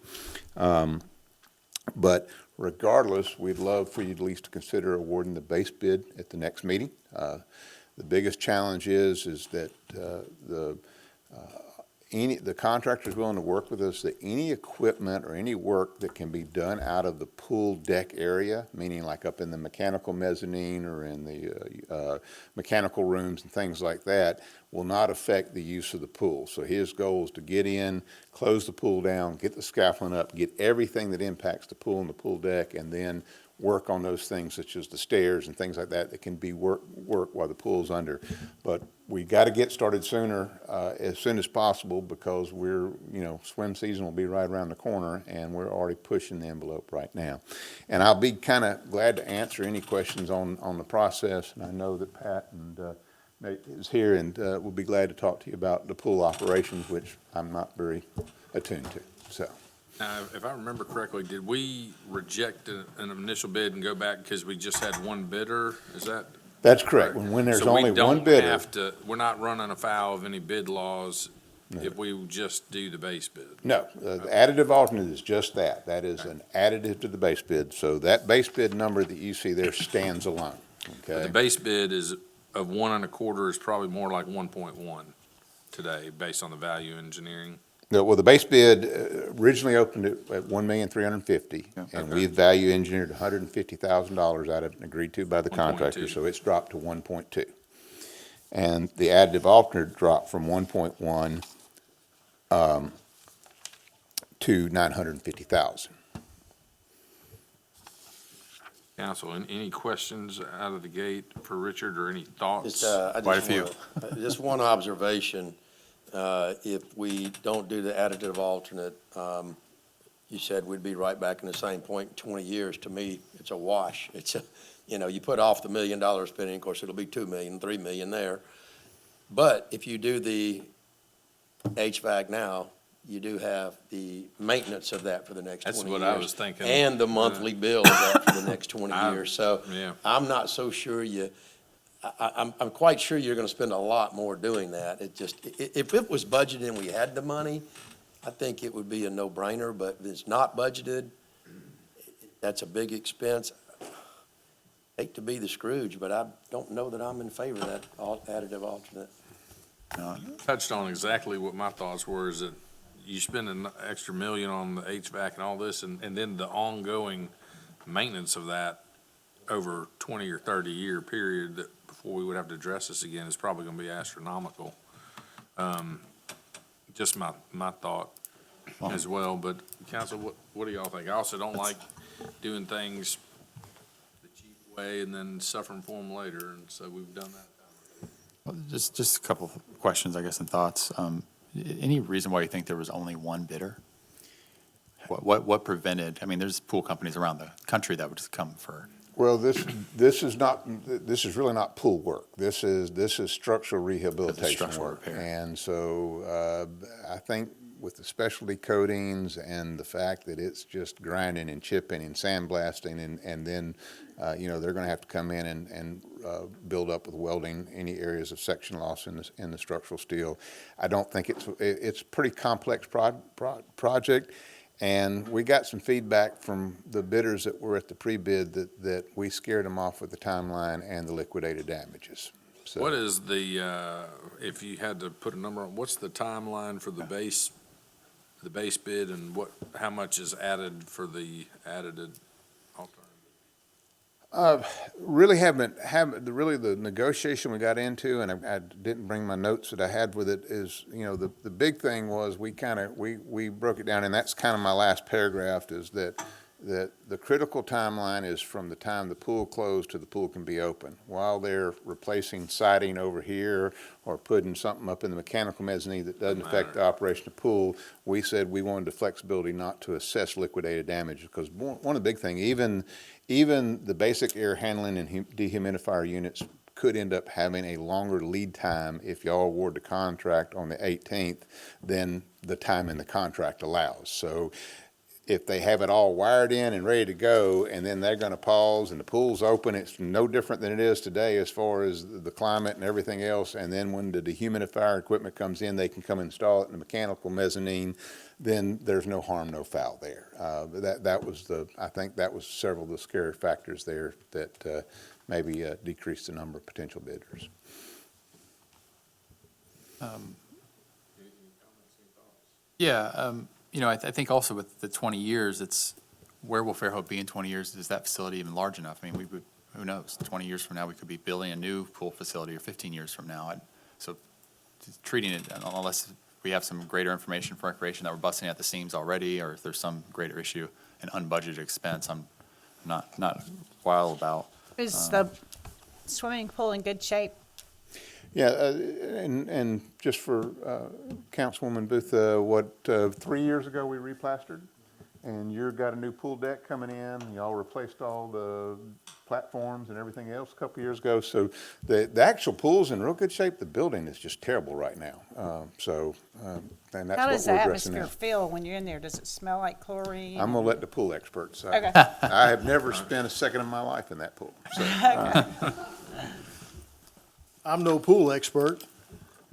But regardless, we'd love for you at least to consider awarding the base bid at the next meeting. The biggest challenge is that the contractor is willing to work with us that any equipment or any work that can be done out of the pool deck area, meaning like up in the mechanical mezzanine or in the mechanical rooms and things like that, will not affect the use of the pool. So his goal is to get in, close the pool down, get the scaffolding up, get everything that impacts the pool and the pool deck, and then work on those things such as the stairs and things like that that can be work while the pool's under. But we got to get started sooner, as soon as possible, because swim season will be right around the corner, and we're already pushing the envelope right now. And I'll be kind of glad to answer any questions on the process. And I know that Pat and Nate is here, and we'll be glad to talk to you about the pool operations, which I'm not very attuned to, so. Now, if I remember correctly, did we reject an initial bid and go back because we just had one bidder? Is that? That's correct. When there's So we only don't one bidder. have to- we're not running afoul of any bid laws if we just do the base bid? No, the additive alternate is just that. That is an additive to the base bid. So that base bid number that you see there stands alone, But the okay? base bid is of 1.25 is probably more like 1.1 today, based on the value engineering. No, well, the base bid originally opened at $1,350,000, and we value engineered $150,000 out of it and agreed to by the contractor, 1.2. so it's dropped to 1.2. And the additive alternate dropped from 1.1 to 950,000. Council, any questions out of the gate for Richard or any thoughts? Quite a few. Just one observation, if we don't do the additive alternate, you said we'd be right back in the same point in 20 years. To me, it's a wash. It's a, you put off the $1 million spending, of course, it'll be 2 million, 3 million there. But if you do the HVAC now, you do have the maintenance of that for the next 20 That's years. what I was thinking. And the monthly bill of that for the next 20 I- years. So yeah. I'm not so sure I'm quite sure you're gonna spend a lot more doing that. It just, if it was budgeted and we had the money, I think it would be a no-brainer, but if it's not budgeted, that's a big expense. Hate to be the Scrooge, but I don't know that I'm in favor of that additive alternate. Touched on exactly what my thoughts were, is that you spend an extra $1 million on the HVAC and all this, and then the ongoing maintenance of that over 20 or 30-year period that before we would have to address this again is probably going to be astronomical. Just my thought as well, but council, what do y'all think? I also don't like doing things the cheap way and then suffering for them later, and so we've done that. Well, just a couple of questions, I guess, and thoughts. Any reason why you think there was only one bidder? What prevented, I mean, there's pool companies around the country that would just come for. Well, this is really not pool work. This is structural rehabilitation structural work. repair. And so, I think with the specialty coatings and the fact that it's just grinding and chipping and sandblasting and then, they're gonna have to come in and build up with welding any areas of section loss in the structural steel. I don't think it's a pretty complex project. And we got some feedback from the bidders that were at the pre-bid that we scared them off with the timeline and the liquidated damages. So, What is the, if you had to put a number on, what's the timeline for the base bid, and how much is added for the added alternative? Really the negotiation we got into, and I didn't bring my notes that I had with it, is, the big thing was we broke it down, and that's kind of my last paragraph, is that the critical timeline is from the time the pool closed to the pool can be open. While they're replacing siding over here or putting something up in the mechanical mezzanine that doesn't affect the operation of the pool, we said we wanted the flexibility not to assess liquidated damage, because one of the big things, even the basic air handling and dehumidifier units could end up having a longer lead time if y'all award the contract on the 18th than the time in the contract allows. So if they have it all wired in and ready to go, and then they're gonna pause and the pool's open, it's no different than it is today as far as the climate and everything else, and then when the dehumidifier equipment comes in, they can come install it in the mechanical mezzanine, then there's no harm, no foul there. I think that was several of the scary factors there that maybe decreased the number of potential bidders. I think also with the 20 years, it's where will Fairhope be in 20 years? Is that facility even large enough? I mean, who knows? 20 years from now, we could be building a new pool facility, or 15 years from now. So treating it, unless we have some greater information for recreation that we're busting at the seams already, or if there's some greater issue, an unbudgeted expense, I'm not wild about. Is the swimming pool in good shape? Yeah, and just for Councilwoman Booth, 3 years ago we replastered, and you've got a new pool deck coming in. Y'all replaced all the platforms and everything else a couple years ago. So the actual pool's in real good shape. The building is just terrible right now. And that's How what does the we're addressing atmosphere now. feel when you're in there? Does it smell like chlorine? I'm gonna let the pool experts. Okay. I have never spent a second of my life in that pool. So, I'm no pool expert,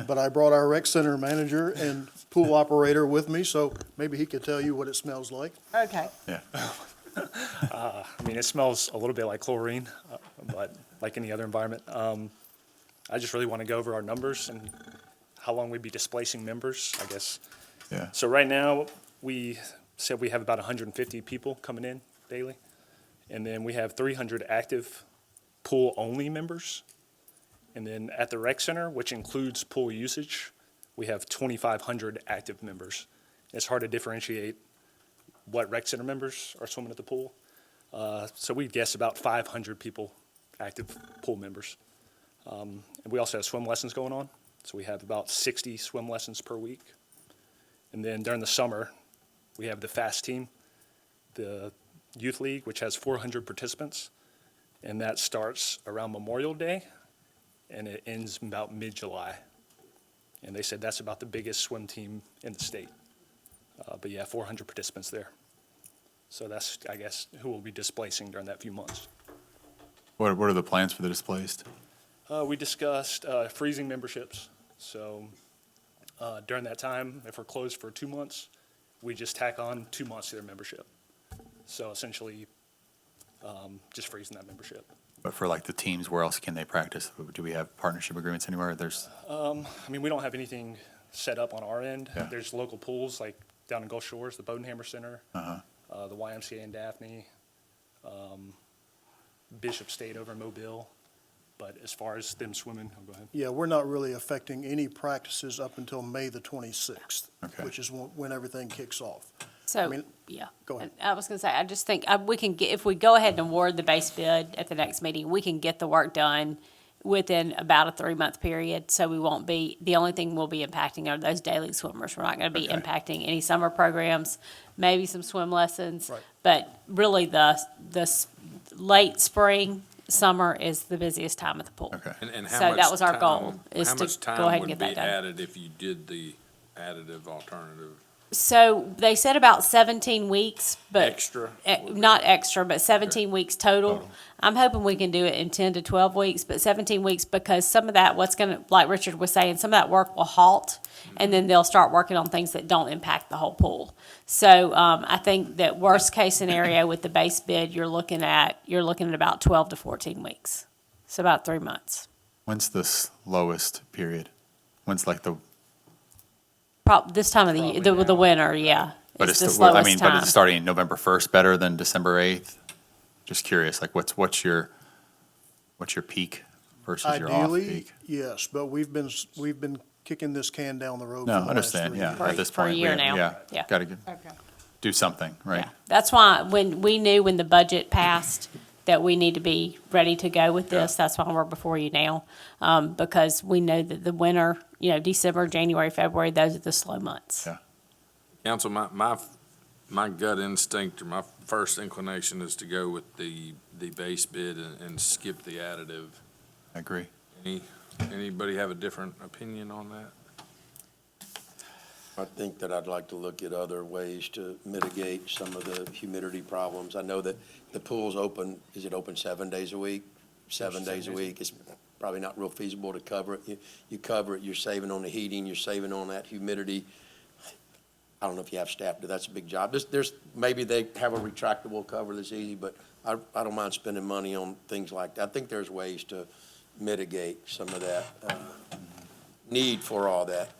but I brought our rec center manager and pool operator with me, so maybe he could tell you what it smells like. Okay. I mean, it smells a little bit like chlorine, but like any other environment. I just really want to go over our numbers and how long we'd be displacing members, I guess. Yeah. So right now, we said we have about 150 people coming in daily. And then we have 300 active pool-only members. And then at the rec center, which includes pool usage, we have 2,500 active members. It's hard to differentiate what rec center members are swimming at the pool. So we guess about 500 people, active pool members. And we also have swim lessons going on. So we have about 60 swim lessons per week. And then during the summer, we have the FAST team, the youth league, which has 400 participants. And that starts around Memorial Day, and it ends about mid-July. And they said that's about the biggest swim team in the state. But yeah, 400 participants there. So that's, I guess, who we'll be displacing during that few months. What are the plans for the displaced? We discussed freezing memberships. So during that time, if we're closed for 2 months, we just tack on 2 months to their membership. So essentially, just freezing that membership. But for like the teams, where else can they practice? Do we have partnership agreements anywhere? I mean, we don't have anything set up on our end. Yeah. There's local pools like down in Gulf Shores, the Bodenhammer Center, Uh-huh. the YMCA in Daphne, Bishop State over in Mobile. But as far as them swimming, go ahead. Yeah, we're not really affecting any practices up until May the 26th, Okay. which is when everything kicks off. So, I mean, yeah. go ahead. And I was gonna say, I just think we can get, if we go ahead and award the base bid at the next meeting, we can get the work done within about a 3-month period. So we won't be, the only thing we'll be impacting are those daily swimmers. We're not gonna be Okay. impacting any summer programs, maybe some swim lessons. Right. But really late spring, summer is the busiest time at the pool. Okay. And how So much that was our time- goal, is how to much go ahead time and would get that be done. added if you did the additive alternative? So they said about 17 weeks, but. Extra? Not extra, but 17 weeks total. I'm hoping we can do it in 10 to 12 weeks, but 17 weeks because some of that, like Richard was saying, some of that work will halt, and then they'll start working on things that don't impact the whole pool. So I think that worst case scenario with the base bid, you're looking at about 12 to 14 weeks. So about 3 months. When's the slowest period? When's like the, This time of the year, the winter, yeah. but It's it's the the, I slowest mean, but time. it's starting November 1st better than December 8th? Just curious, like what's your peak versus your Ideally, off-peak? yes, but we've been kicking this can down the road No, for the last understand, 3 yeah, years. at this For a point, year now. Yeah. Gotta Okay. do something, right? Yeah. That's why when we knew when the budget passed that we need to be ready to go with this, that's why we're before you now. Because we know that the winter, December, January, February, those are the slow months. Yeah. Council, my gut instinct or my first inclination is to go with the base bid and skip the additive. I agree. Anybody have a different opinion on that? I think that I'd like to look at other ways to mitigate some of the humidity problems. I know that the pool's open, is it open 7 days a week? 7 days a week. It's probably not real feasible to cover it. You cover it, you're saving on the heating, you're saving on that humidity. I don't know if you have staff, but that's a big job. Maybe they have a retractable cover that's easy, but I don't mind spending money on things like that. I think there's ways to mitigate some of that need for all that.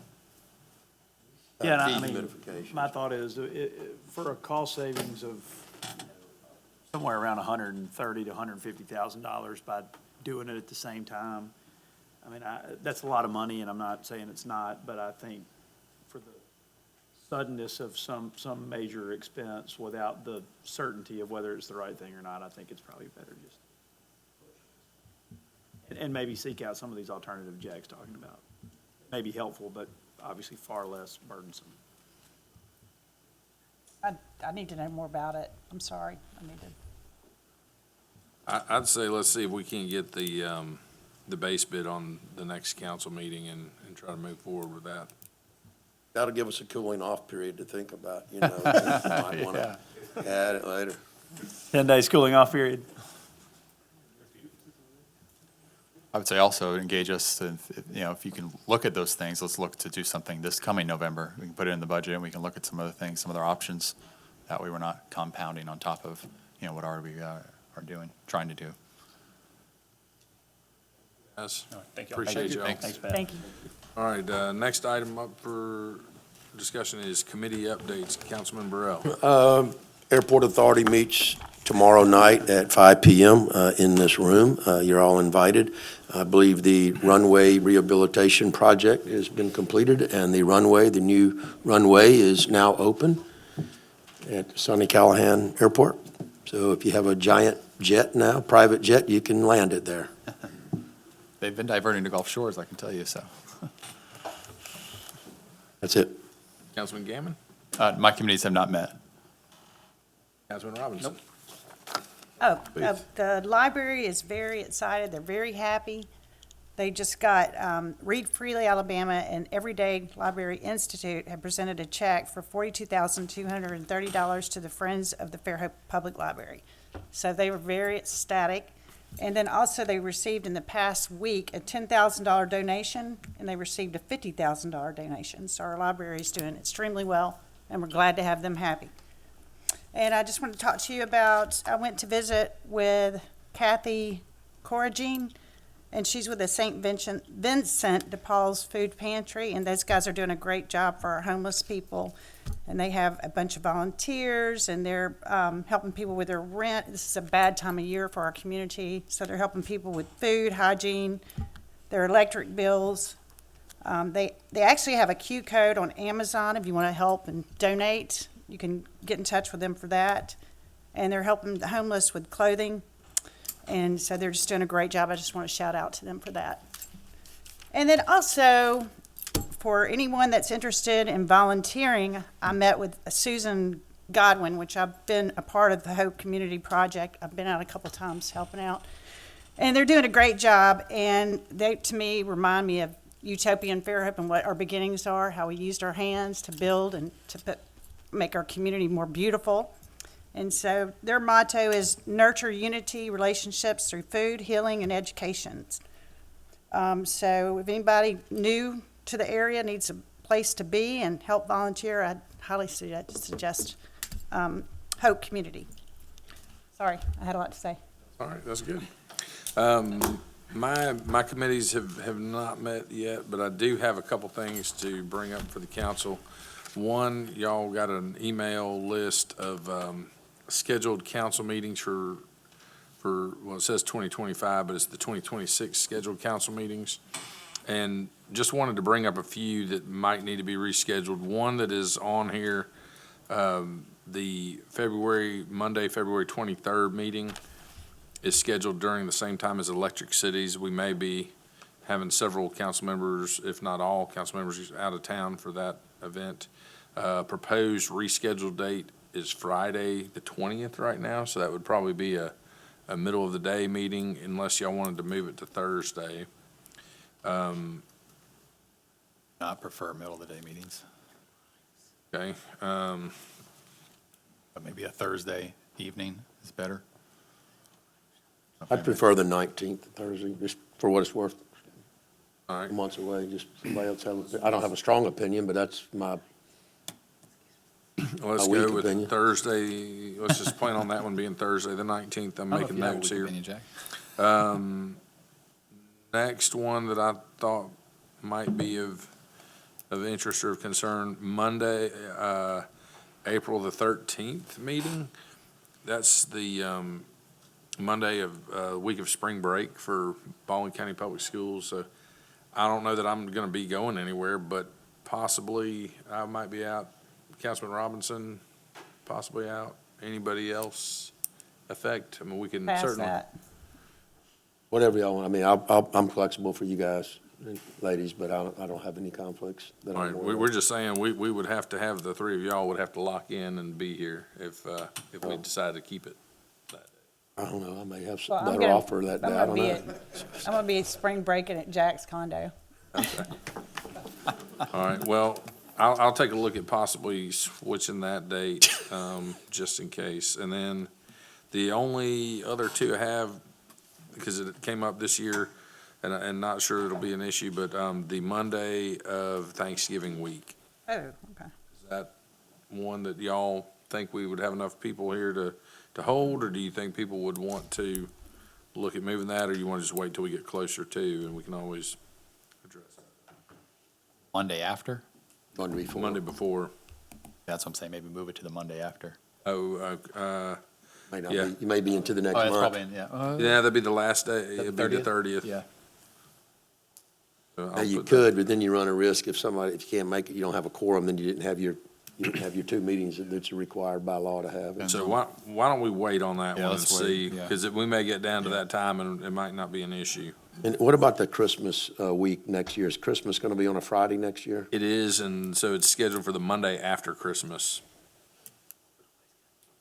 Yeah, and I mean, dehumidification. my thought is, for a cost savings of somewhere around $130,000 to $150,000 by doing it at the same time, I mean, that's a lot of money, and I'm not saying it's not, but I think for the suddenness of some major expense without the certainty of whether it's the right thing or not, I think it's probably better just, and maybe seek out some of these alternative Jack's talking about. May be helpful, but obviously far less burdensome. I need to know more about it. I'm sorry. I need to. I'd say let's see if we can get the base bid on the next council meeting and try to move forward with that. That'll give us a cooling off period to think about, you know. Might want to add it later. 10 days cooling off period. I would say also engage us, if you can look at those things, let's look to do something this coming November. We can put it in the budget and we can look at some other things, some other options. That way we're not compounding on top of, what we are trying to do. Yes. Thank you. Appreciate y'all. Thanks. Thank you. All right, next item up for discussion is committee updates. Councilman Burrell. Airport Authority meets tomorrow night at 5 PM in this room. You're all invited. I believe the runway rehabilitation project has been completed, and the new runway is now open at Sonny Callahan Airport. So if you have a giant jet now, private jet, you can land it there. They've been diverting to Gulf Shores, I can tell you, so. That's it. Councilman Gammon. My committees have not met. Councilman Robinson. The library is very excited. They're very happy. They just got, Read Freely Alabama and Everyday Library Institute have presented a check for $42,230 to the Friends of the Fairhope Public Library. So they were very ecstatic. And then also they received in the past week a $10,000 donation, and they received a $50,000 donation. So our library is doing extremely well, and we're glad to have them happy. And I just want to talk to you about, I went to visit with Kathy Corrigine, and she's with the St. Vincent de Paul's Food Pantry, and those guys are doing a great job for our homeless people. And they have a bunch of volunteers, and they're helping people with their rent. This is a bad time of year for our community, so they're helping people with food, hygiene, their electric bills. They actually have a Q code on Amazon if you want to help and donate. You can get in touch with them for that. And they're helping the homeless with clothing. And so they're just doing a great job. I just want to shout out to them for that. And then also, for anyone that's interested in volunteering, I met with Susan Godwin, which I've been a part of the Hope Community Project. I've been out a couple times helping out. And they're doing a great job. And they, to me, remind me of Utopian Fairhope and what our beginnings are, how we used our hands to build and to make our community more beautiful. And so their motto is nurture unity, relationships through food, healing, and education. So if anybody new to the area needs a place to be and help volunteer, I'd highly suggest Hope Community. Sorry, I had a lot to say. All right, that's good. My committees have not met yet, but I do have a couple things to bring up for the council. One, y'all got an email list of scheduled council meetings for well, it says 2025, but it's the 2026 scheduled council meetings. And just wanted to bring up a few that might need to be rescheduled. One that is on here, the Monday, February 23rd meeting is scheduled during the same time as Electric Cities. We may be having several council members, if not all council members, out of town for that event. Proposed rescheduled date is Friday, the 20th right now, so that would probably be a middle of the day meeting unless y'all wanted to move it to Thursday. I prefer middle of the day meetings, Okay. but maybe a Thursday evening is better. I'd prefer the 19th, Thursday, just for what it's worth. All right. Months away, just somebody else I don't have a strong opinion, but that's my Let's weak go with opinion. Thursday. Let's just plan on that one being Thursday, the 19th. I'm making notes here. Jack. Next one that I thought might be of interest or of concern, Monday, April the 13th meeting. That's the Monday of week of spring break for Baldwin County Public Schools. So I don't know that I'm going to be going anywhere, but possibly I might be out. Councilman Robinson, possibly out. Anybody else affect? I mean, we can Pass certainly. that. Whatever y'all want. I mean, I'm flexible for you guys, ladies, but I don't have any conflicts that All I'm right, aware of. we're just saying, we would have to have, the three of y'all would have to lock in and be here if we decide to keep it that day. I don't know, I may have Well, some I'm better gonna- offer that day, I'm I gonna don't be know. I'm gonna be spring breaking at Jack's condo. All right, well, I'll take a look at possibly switching that date, just in case. And then the only other two I have, because it came up this year, and not sure it'll be an issue, but, the Monday of Thanksgiving week. Oh, okay. Is that one that y'all think we would have enough people here to hold, or do you think people would want to look at moving that, or you want to just wait till we get closer to, and we can always address it? Monday after? Monday before. Monday before. That's what I'm saying, maybe move it to the Monday after. Oh, May not Yeah. be, you may be into the next Oh, that's month. probably, yeah, that'd be the last day, it'd be the 30th. Yeah. So Now, I'll you put that- could, but then you run a risk if you can't make it, you don't have a quorum, then you didn't have your two meetings that's required by law to have. So why don't we wait on that Yeah, one and let's wait, see, yeah. because we may get down to that time and it might not be an issue. And what about the Christmas week next year? Is Christmas going to be on a Friday next year? It is, and so it's scheduled for the Monday after Christmas.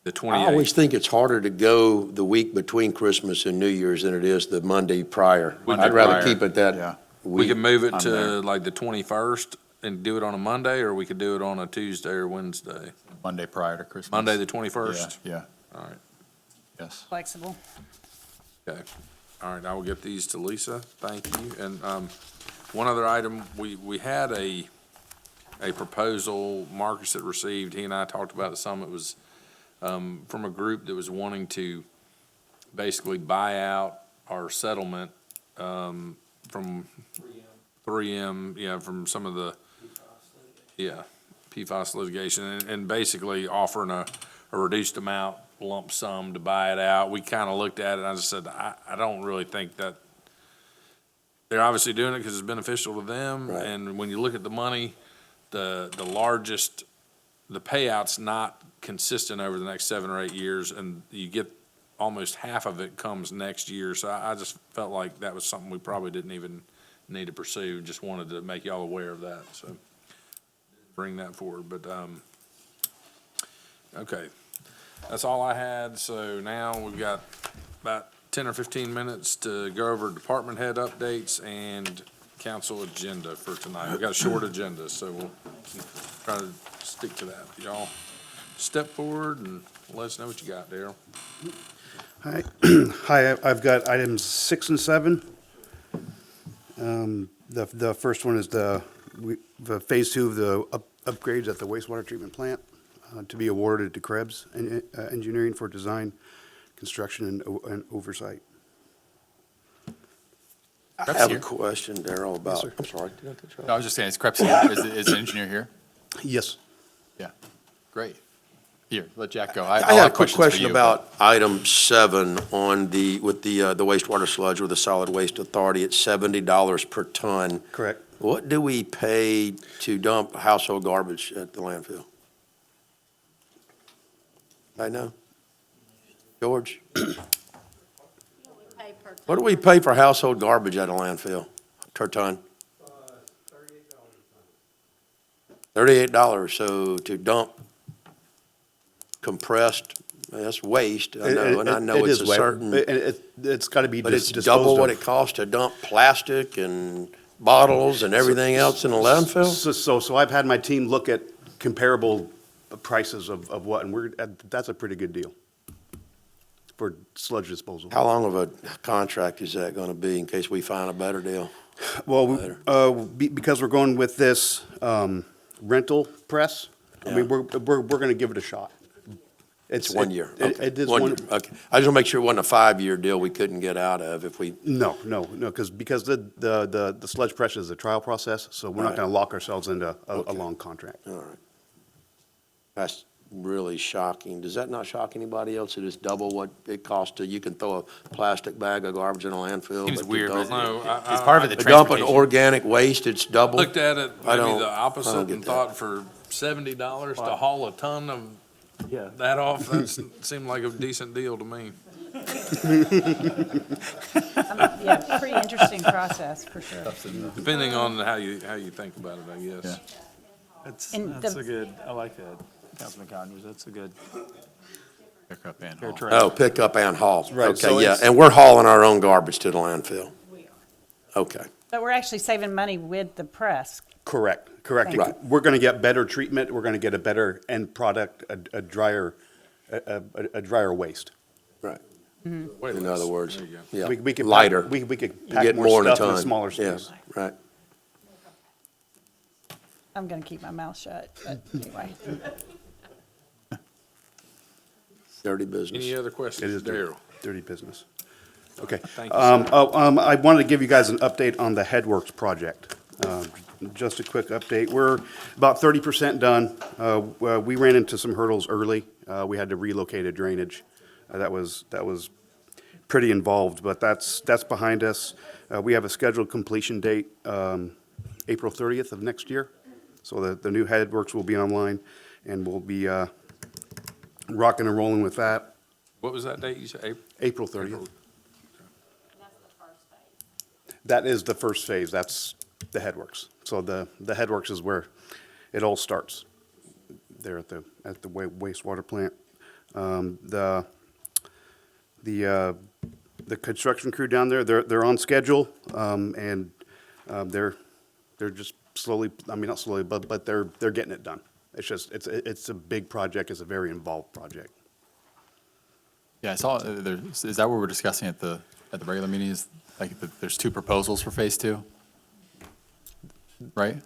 The I always 28th. think it's harder to go the week between Christmas and New Year's than it is the Monday prior. Monday I'd rather prior, keep it that yeah. We week. could move it I'm to there. like the 21st and do it on a Monday, or we could do it on a Tuesday or Wednesday. Monday prior to Christmas. Monday, the 21st? Yeah, All right, yes. Flexible. okay. All right, I will get these to Lisa. Thank you. And one other item, we had a proposal Marcus had received. He and I talked about it some. It was from a group that was wanting to basically buy out our settlement from 3M, yeah, from some of the, PFAS litigation, and basically offering a reduced amount lump sum to buy it out. We kind of looked at it, and I just said, I don't really think that, they're obviously doing it because it's beneficial to them. Right. And when you look at the money, the largest, the payout's not consistent over the next 7 or 8 years, and you get almost half of it comes next year. So I just felt like that was something we probably didn't even need to pursue. Just wanted to make y'all aware of that, so bring that forward. But, okay, that's all I had. So now we've got about 10 or 15 minutes to go over department head updates and council agenda for tonight. We've got a short agenda, so we'll try to stick to that. Y'all step forward and let us know what you got, Darryl. Hi, hi, I've got items 6 and 7. The first one is the phase 2 of the upgrades at the wastewater treatment plant to be awarded to Krebs Engineering for design, construction, and oversight. I have a question, Darryl, about, I'm sorry. did I cut you off? No, I was just saying, is Krebs here? Is the engineer here? Yes. Yeah, great. Here, let Jack go. I I'll have a quick questions for question you, about item 7 on with the wastewater sludge with the solid waste authority at $70 per ton. Correct. What do we pay to dump household garbage at the landfill? I know. George? What do we pay for household garbage at a landfill per ton? $38, so to dump compressed, that's waste, I know, and I know It it's is a waste. certain, It's got to be but it's disposed double what of. it costs to dump plastic and bottles and everything else in a landfill? So I've had my team look at comparable prices of what, and that's a pretty good deal for sludge disposal. How long of a contract is that gonna be in case we find a better deal? Well, because we're going with this rental press, I mean, we're going to give it a shot. It's 1 year. Okay. It is 1 one. year. Okay. I just want to make sure it wasn't a 5-year deal we couldn't get out of if we, No, because the sludge press is a trial process, so we're not Right. going to lock ourselves into a long contract. all right. That's really shocking. Does that not shock anybody else? It is double what it costs you can throw a plastic bag of garbage in a landfill. Seems but to weird, dump- but No, it's part of it, the To dump an transportation. organic waste, it's double? Looked at it I maybe don't- the I opposite don't get and that. thought for $70 to haul a ton of Yeah. that off, that seemed like a decent deal to me. Yeah, pretty interesting process, for sure. Depending on how you think about it, I guess. That's And a the- good, I like that, Councilman Conyers, that's a good. Pickup and haul. Oh, pickup and haul. Right, so Okay, yeah, it's- and we're hauling our own garbage to the landfill. We are. Okay. But we're actually saving money with the press. Correct. Right. We're going to get better treatment. We're going to get a better end product, a drier waste. Right. Way In less. other words, There you go. yeah, We can lighter. We could You pack get more more in a stuff in a ton. smaller Yeah, space. right. I'm gonna keep my mouth shut, but anyway. Dirty business. Any other It questions, is Daryl? dirty business. Okay. Thank you, sir. I wanted to give you guys an update on the Headworks project. Just a quick update. We're about 30% done. We ran into some hurdles early. We had to relocate a drainage. That was pretty involved, but that's behind us. We have a scheduled completion date, April 30th of next year. So the new Headworks will be online, and we'll be rocking and rolling with that. What was that date you said? April 30th. That is the first phase. That's the Headworks. So the Headworks is where it all starts, there at the wastewater plant. The construction crew down there, they're on schedule, and they're just slowly, I mean, not slowly, but they're getting it done. It's just, it's a big project. It's a very involved project. Yeah, I saw, is that what we're discussing at the regular meeting, is like, there's two proposals for phase two? Right?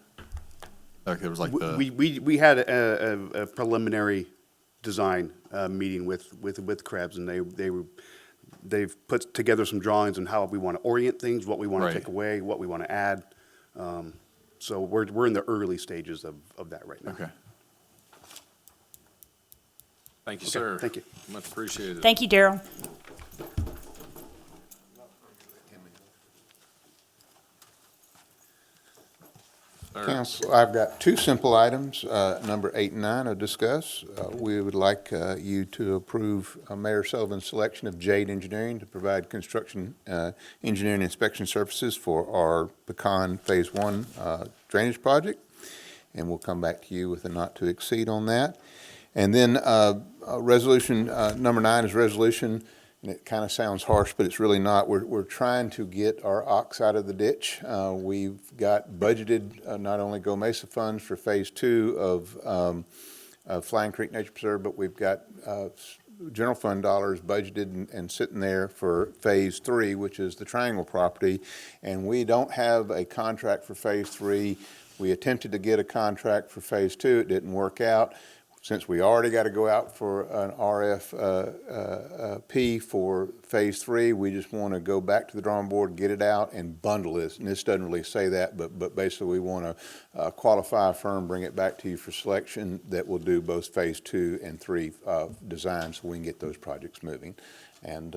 Like, there was like the, We had a preliminary design meeting with Krebs, and they've put together some drawings on how we want to orient things, what we want Right. to take away, what we want to add. So we're in the early stages of that right now. okay. Thank you, sir. thank you. Much appreciated. Thank you, Daryl. Sir. Council, I've got two simple items, number 8 and 9 to discuss. We would like you to approve Mayor Sullivan's selection of Jade Engineering to provide construction engineering inspection services for our Pecan Phase 1 drainage project, and we'll come back to you with a not to exceed on that. And then resolution, number 9 is resolution, and it kind of sounds harsh, but it's really not. We're trying to get our ox out of the ditch. We've got budgeted not only Go Mesa funds for Phase 2 of Flying Creek Nature Preserve, but we've got general fund dollars budgeted and sitting there for Phase 3, which is the Triangle property, and we don't have a contract for Phase 3. We attempted to get a contract for Phase 2. It didn't work out. Since we already got to go out for an RFP for Phase 3, we just want to go back to the drawing board, get it out, and bundle this. And this doesn't really say that, but basically we want to qualify a firm, bring it back to you for selection that will do both Phase 2 and 3 designs so we can get those projects moving. And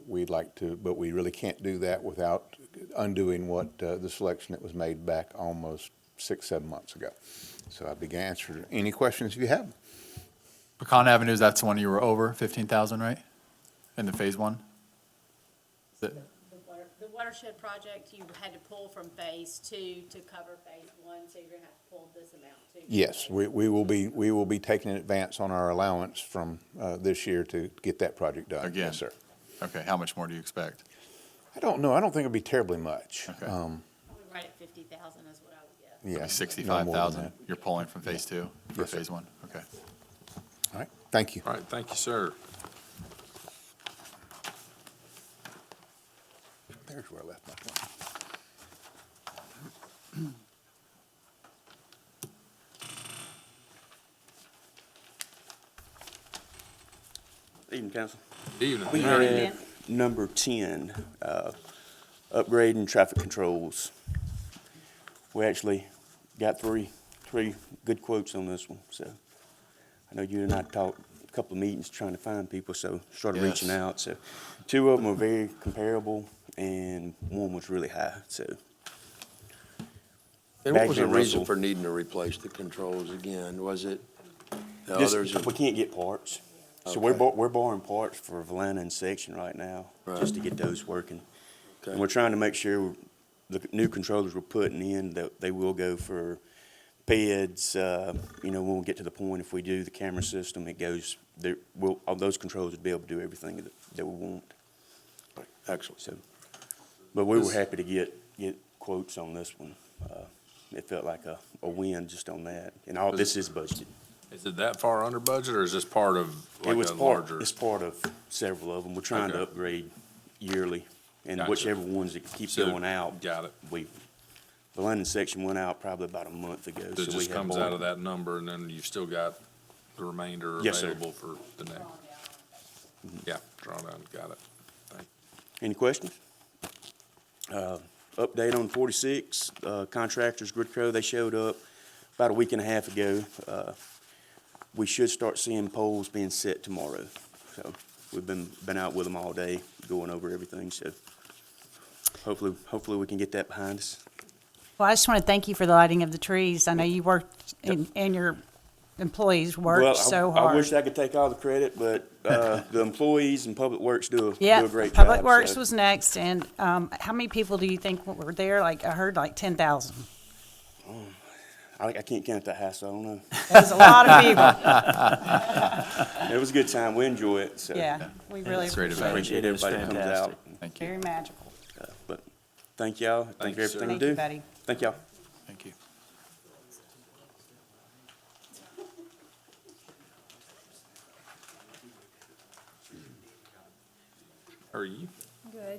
we'd like to, but we really can't do that without undoing what the selection that was made back almost 6-7 months ago. So I'd be glad to answer any questions if you have. Pecan Avenue, that's the one you were over 15,000, right? In the phase 1? Is it? The watershed project, you had to pull from phase 2 to cover phase 1, so you're gonna have to pull this amount too. Yes, we will be taking an advance on our allowance from this year to get that project done. Again? Yes, sir. Okay, how much more do you expect? I don't know. I don't think it'll be terribly much. Okay. Probably right at 50,000 is what I would guess. Yeah. Like no more than 65,000 that. you're pulling from phase 2 for Yes, sir. phase 1? Okay. All right, thank you. All right, thank you, sir. There's where I left my phone. Evening, Council. Evening. We All right. have number 10, upgrading traffic controls. We actually got three good quotes on this one, so I know you and I talked a couple of meetings trying to find people, so started Yes. reaching out. So 2 of them were very comparable, and one was really high, so. And what was the Back then, reason Russell- for needing to replace the controls again? Was it the Just, others? we can't get parts. So Okay. we're borrowing parts for Valana and Section right now, just to get those working. And Okay. we're trying to make sure the new controllers we're putting in, that they will go for PEDs, when we get to the point, if we do the camera system, it goes, all those controls would be able to do everything that we want. Excellent. So, but we were happy to get quotes on this one. It felt like a win just on that, and all this is budgeted. Is it that far under budget, or is this part of like a larger? It's part of several of them. We're trying to upgrade yearly, and whichever ones that keep going out. Got it. The London section went out probably about a month ago. It just comes out of that number, and then you've still got the remainder available for the next. Yeah, drawdown, got it. Any questions? Update on 46, contractors, Gridco, they showed up about a week and a half ago. We should start seeing poles being set tomorrow. So we've been out with them all day, going over everything, so hopefully we can get that behind us. Well, I just want to thank you for the lighting of the trees. I know you worked, and your employees worked so hard. I wish I could take all the credit, but the employees and Public Works do a great job. Public Works was next, and how many people do you think were there? Like, I heard like 10,000. I can't count that house, so I don't know. That was a lot of people. It was a good time. We enjoy it. So. Yeah, we really appreciate everybody that comes out. Thank you. Very magical. But thank y'all. Thank you for everything you do. Thank you, buddy. Thank y'all. Thank you. How are you?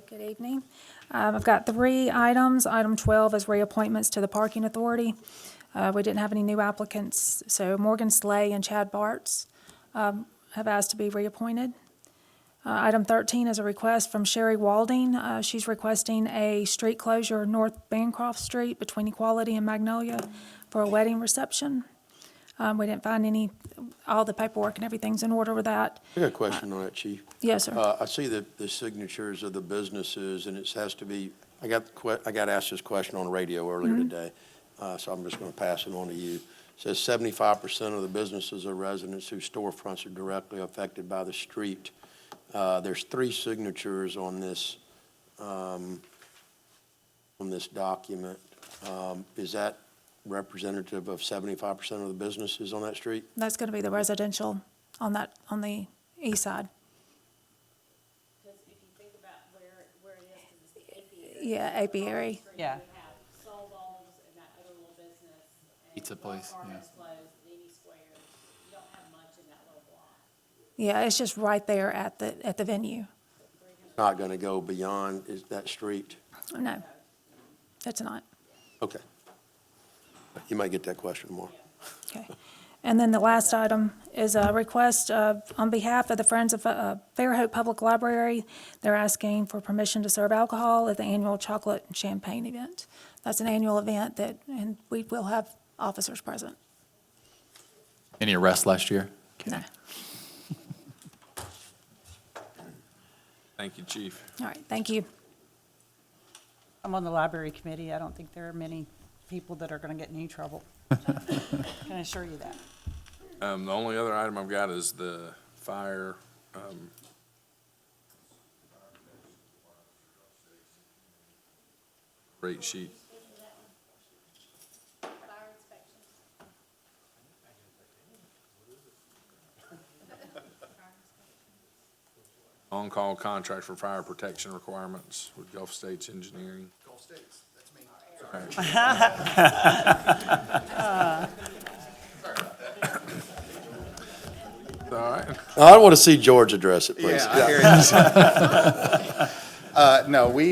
Good evening. I've got 3 items. Item 12 is reappointments to the Parking Authority. We didn't have any new applicants, so Morgan Slay and Chad Bartz have asked to be reappointed. Item 13 is a request from Sherry Walding. She's requesting a street closure North Bancroft Street between Equality and Magnolia for a wedding reception. We didn't find all the paperwork and everything's in order with that. I got a question on that, Chief. Yes, sir. I see the signatures of the businesses, and it has to be, I got asked this question on the radio earlier today, so I'm just going to pass it on to you. It says 75% of the businesses are residents whose storefronts are directly affected by the street. There's 3 signatures on this document. Is that representative of 75% of the businesses on that street? That's going to be the residential on the east side. Because if you think about where it is, because it's the apiary. Yeah, apiary. Yeah. You have Solvo's and that other little business. and Pizza place, Walmart yeah. has closed, Navy Square. You don't have much in that little block. Yeah, it's just right there at the venue. Not going to go beyond that street? No, it's not. Okay. You might get that question more. Okay. And then the last item is a request on behalf of the Friends of Fairhope Public Library. They're asking for permission to serve alcohol at the annual chocolate and champagne event. That's an annual event and we will have officers present. Any arrests last year? No. Thank you, Chief. All right, thank you. I'm on the library committee. I don't think there are many people that are going to get in any trouble. Can I assure you that? The only other item I've got is the fire, rate sheet. On-call contract for fire protection requirements with Gulf States Engineering. Gulf States, that's me. All right. I want to see George address it, please. No, we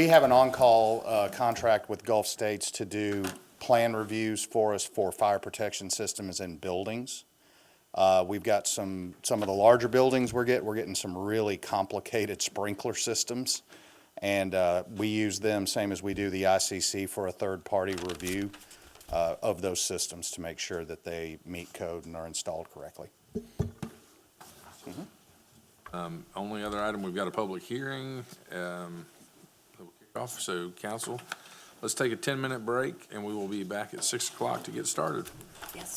have an on-call contract with Gulf States to do plan reviews for us for fire protection systems in buildings. We've got some of the larger buildings we're getting some really complicated sprinkler systems. And we use them, same as we do the ICC, for a third-party review of those systems to make sure that they meet code and are installed correctly. Only other item, we've got a public hearing, that will kick off. So council, let's take a 10-minute break and we will be back at 6 o'clock to get started. Yes.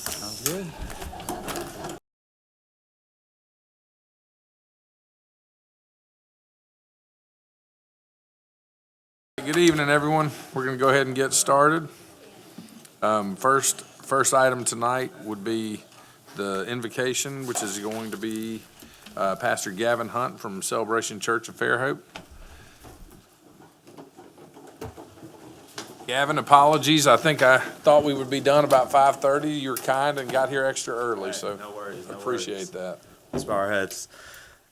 Sounds good. Good evening, everyone. We're going to go ahead and get started. First item tonight would be the invocation, which is going to be Pastor Gavin Hunt from Celebration Church of Fairhope. Gavin, apologies. I think I thought we would be done about 5:30. You were kind and got here extra early, so no worries, no appreciate worries. that. Let's bow our heads.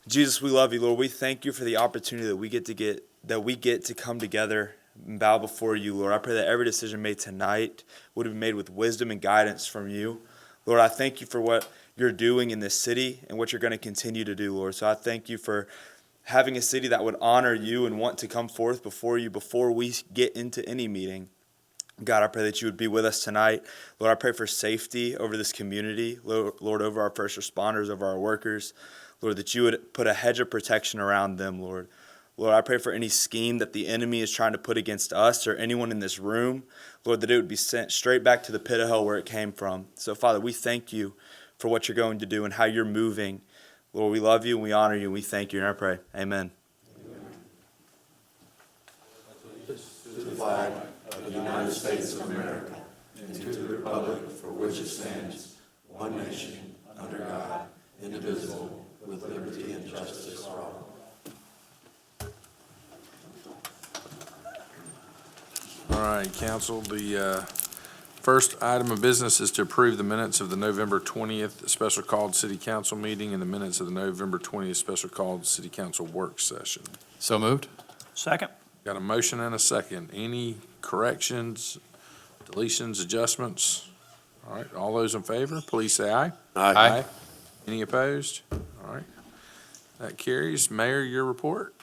Jesus, we love you, Lord. We thank you for the opportunity that we get to come together and bow before you, Lord. I pray that every decision made tonight would have been made with wisdom and guidance from you. Lord, I thank you for what you're doing in this city and what you're going to continue to do, Lord. So I thank you for having a city that would honor you and want to come forth before you before we get into any meeting. God, I pray that you would be with us tonight. Lord, I pray for safety over this community. Lord, over our first responders, over our workers. Lord, that you would put a hedge of protection around them, Lord. Lord, I pray for any scheme that the enemy is trying to put against us or anyone in this room, Lord, that it would be sent straight back to the pit of hell where it came from. So, Father, we thank you for what you're going to do and how you're moving. Lord, we love you and we honor you and we thank you. And I pray, amen. To the flag of the United States of America and to the republic for which it stands, one nation, under God, indivisible, with liberty and justice for all. All right, council, the first item of business is to approve the minutes of the November 20th special called city council meeting and the minutes of the November 20th special called city council work session. So moved. Second. Got a motion and a second. Any corrections, deletions, adjustments? All right, all those in favor, please say aye. Aye. Any opposed? All right, that carries. Mayor, your report?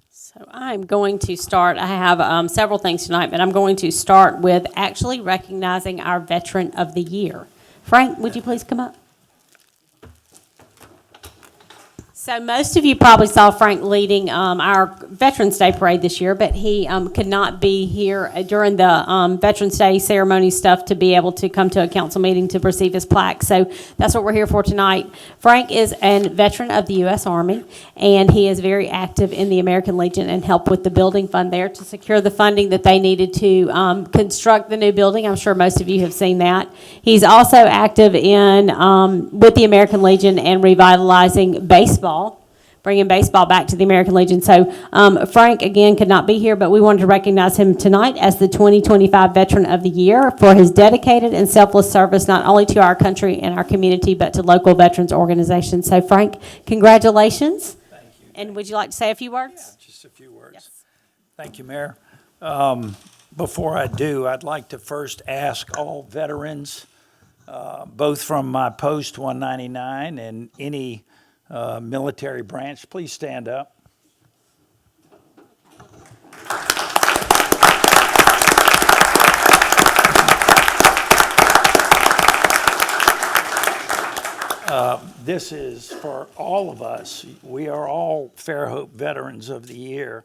So I'm going to start, I have several things tonight, but I'm going to start with actually recognizing our Veteran of the Year. Frank, would you please come up? So most of you probably saw Frank leading our Veterans Day Parade this year, but he could not be here during the Veterans Day ceremony stuff to be able to come to a council meeting to receive his plaque. So that's what we're here for tonight. Frank is a veteran of the U.S. Army, and he is very active in the American Legion and helped with the building fund there to secure the funding that they needed to construct the new building. I'm sure most of you have seen that. He's also active in with the American Legion and revitalizing baseball, bringing baseball back to the American Legion. So Frank, again, could not be here, but we wanted to recognize him tonight as the 2025 Veteran of the Year for his dedicated and selfless service, not only to our country and our community, but to local veterans organizations. So Frank, congratulations. Thank you. And would you like to say a few words? Yeah, just a few words. Yes. Thank you, Mayor. Before I do, I'd like to first ask all veterans, both from my post 199 and any military branch, please stand up. This is for all of us. We are all Fairhope Veterans of the Year.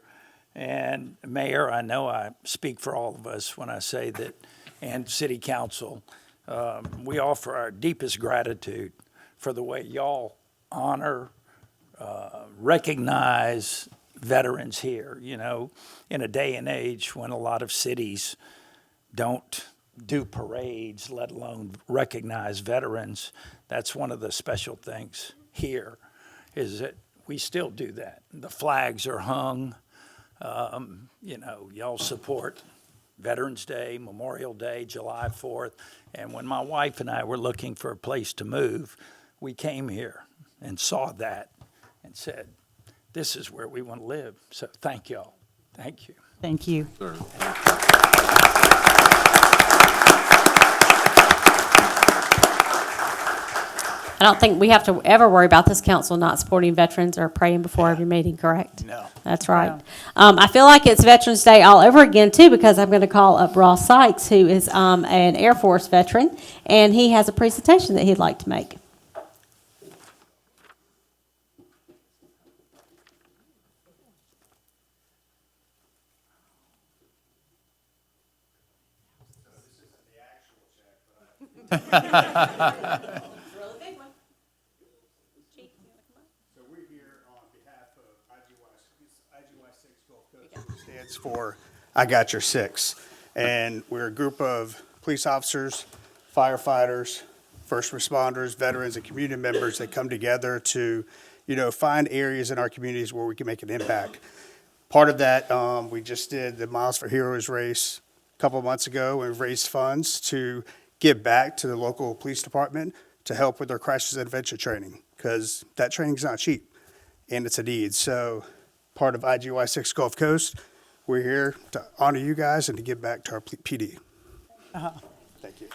And Mayor, I know I speak for all of us when I say that, and City Council, we offer our deepest gratitude for the way y'all honor, recognize veterans here. You know, in a day and age when a lot of cities don't do parades, let alone recognize veterans, that's one of the special things here, is that we still do that. The flags are hung. You know, y'all support Veterans Day, Memorial Day, July 4th. And when my wife and I were looking for a place to move, we came here and saw that and said, this is where we want to live. So thank y'all. Thank you. Thank you. Sir. I don't think we have to ever worry about this council not supporting veterans or praying before every meeting, correct? No. That's right. I feel like it's Veterans Day all over again, too, because I'm going to call up Ross Sykes, who is an Air Force veteran, and he has a presentation that he'd like to make. So we're here on behalf of Stands for I Got Your Six. And we're a group of police officers, firefighters, first responders, veterans, and community members that come together to, find areas in our communities where we can make an impact. Part of that, we just did the Miles for Heroes race a couple of months ago, and we've raised funds to give back to the local police department to help with their crisis intervention training, because that training's not cheap, and it's a need. So part of IGY 6 Gulf Coast, we're here to honor you guys and to give back to our PD. Thank you.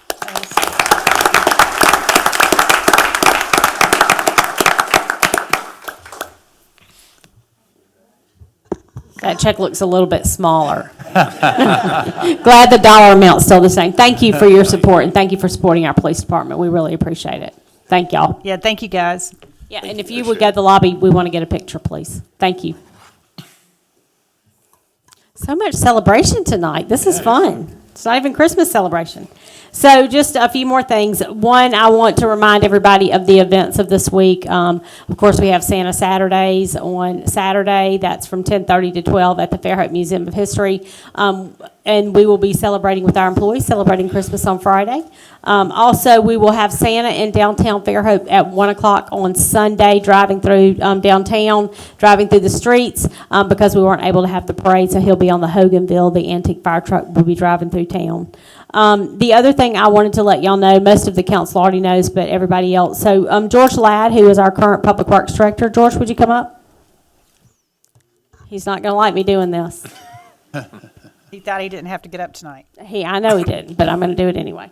That check looks a little bit smaller. Glad the dollar amount's still the same. Thank you for your support, and thank you for supporting our police department. We really appreciate it. Thank y'all. Yeah, thank you, guys. Yeah, and if you would go to the lobby, we want to get a picture, please. Thank you. So much celebration tonight. This is fun. It's not even Christmas celebration. So just a few more things. One, I want to remind everybody of the events of this week. Of course, we have Santa Saturdays on Saturday. That's from 10:30 to 12 at the Fairhope Museum of History. And we will be celebrating with our employees, celebrating Christmas on Friday. Also, we will have Santa in downtown Fairhope at 1 o'clock on Sunday, driving through downtown, driving through the streets, because we weren't able to have the parade, so he'll be on the Hoganville. The antique fire truck will be driving through town. The other thing I wanted to let y'all know, most of the council already knows, but everybody else. So George Ladd, who is our current Public Works Director. George, would you come up? He's not going to like me doing this. He thought he didn't have to get up tonight. I know he didn't, but I'm going to do it anyway.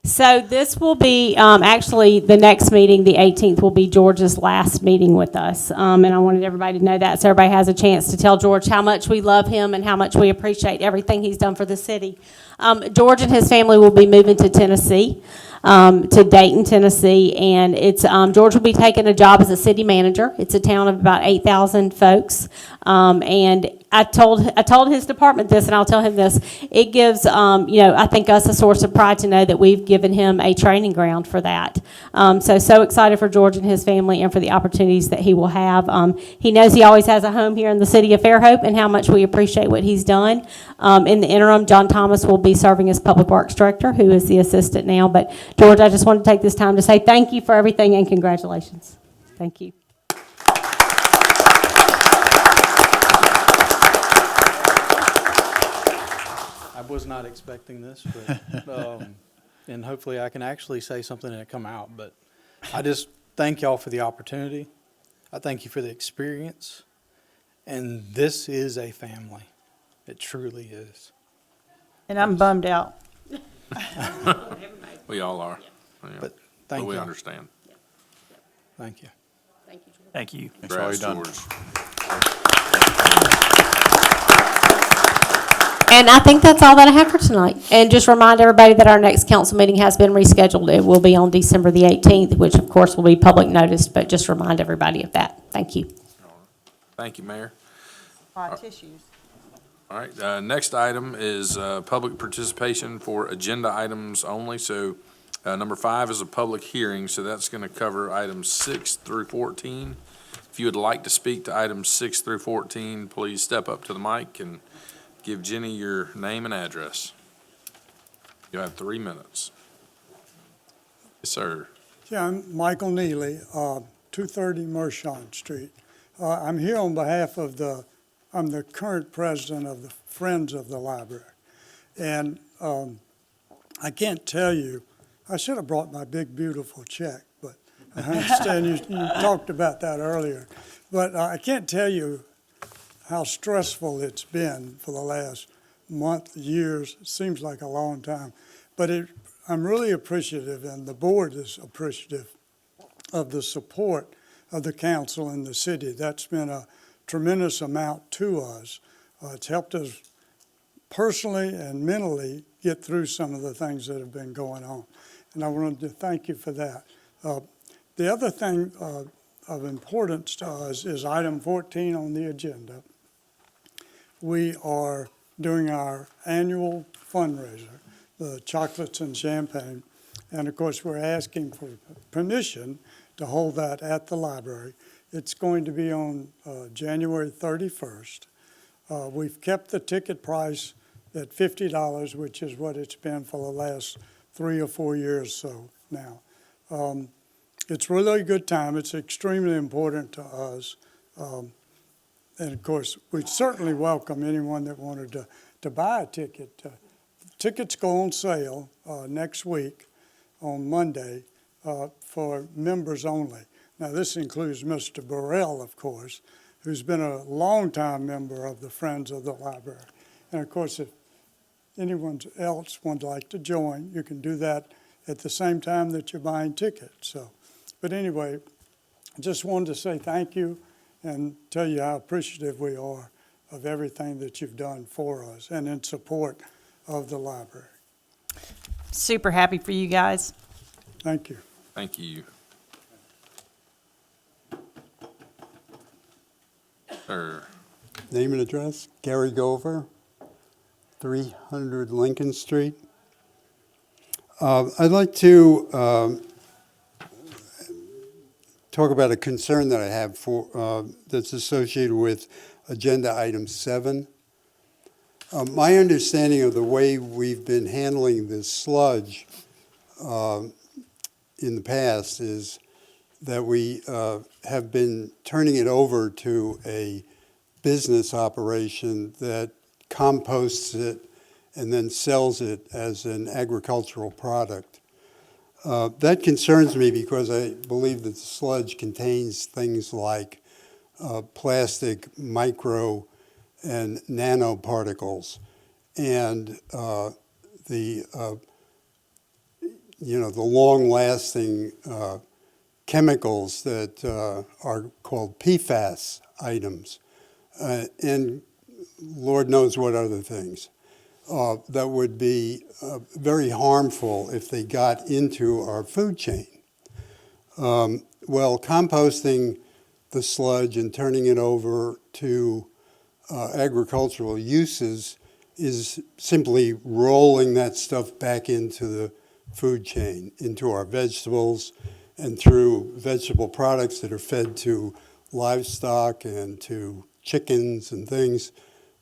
So this will be, actually, the next meeting, the 18th, will be George's last meeting with us. And I wanted everybody to know that, so everybody has a chance to tell George how much we love him and how much we appreciate everything he's done for the city. George and his family will be moving to Tennessee, to Dayton, Tennessee, and it's George will be taking a job as a city manager. It's a town of about 8,000 folks, and I told his department this, and I'll tell him this. It gives, I think us a source of pride to know that we've given him a training ground for that. So excited for George and his family and for the opportunities that he will have. He knows he always has a home here in the city of Fairhope and how much we appreciate what he's done. In the interim, John Thomas will be serving as Public Works Director, who is the assistant now. But George, I just want to take this time to say thank you for everything and congratulations. Thank you. I was not expecting this, but, and hopefully I can actually say something and it come out. But I just thank y'all for the opportunity. I thank you for the experience. And this is a family. It truly is. And I'm bummed out. We all are. Yeah. But thank you. We understand. Thank you. Thank you, George. Thank you. Thanks for all you've done. And I think that's all that I have for tonight. And just remind everybody that our next council meeting has been rescheduled. It will be on December the 18th, which of course will be public noticed, but just remind everybody of that. Thank you. Thank you, Mayor. Tissues. All right, next item is public participation for agenda items only. So number 5 is a public hearing, so that's going to cover items 6 through 14. If you would like to speak to items 6 through 14, please step up to the mic and give Jenny your name and address. You have 3 minutes. Yes, sir. Yeah, I'm Michael Neely, 230 Mershon Street. I'm here on behalf of I'm the current president of the Friends of the Library. And I can't tell you, I should have brought my big, beautiful check, but I understand you talked about that earlier. But I can't tell you how stressful it's been for the last month, years. It seems like a long time. But I'm really appreciative, and the board is appreciative of the support of the council and the city. That's been a tremendous amount to us. It's helped us personally and mentally get through some of the things that have been going on. And I wanted to thank you for that. The other thing of importance to us is item 14 on the agenda. We are doing our annual fundraiser, the chocolates and champagne. And of course, we're asking for permission to hold that at the library. It's going to be on January 31st. We've kept the ticket price at $50, which is what it's been for the last 3 or 4 years so now. It's really a good time. It's extremely important to us. And of course, we certainly welcome anyone that wanted to buy a ticket. Tickets go on sale next week on Monday for members only. Now, this includes Mr. Burrell, of course, who's been a longtime member of the Friends of the Library. And of course, if anyone else would like to join, you can do that at the same time that you're buying tickets. So, but anyway, I just wanted to say thank you and tell you how appreciative we are of everything that you've done for us and in support of the library. Super happy for you guys. Thank you. Thank you. Sir. Name and address, Gary Gover, 300 Lincoln Street. I'd like to talk about a concern that I have that's associated with agenda item 7. My understanding of the way we've been handling this sludge in the past is that we have been turning it over to a business operation that composts it and then sells it as an agricultural product. That concerns me because I believe that the sludge contains things like plastic, micro, and nanoparticles, and the long-lasting chemicals that are called PFAS items, and Lord knows what other things that would be very harmful if they got into our food chain. Well, composting the sludge and turning it over to agricultural uses is simply rolling that stuff back into the food chain, into our vegetables, and through vegetable products that are fed to livestock and to chickens and things.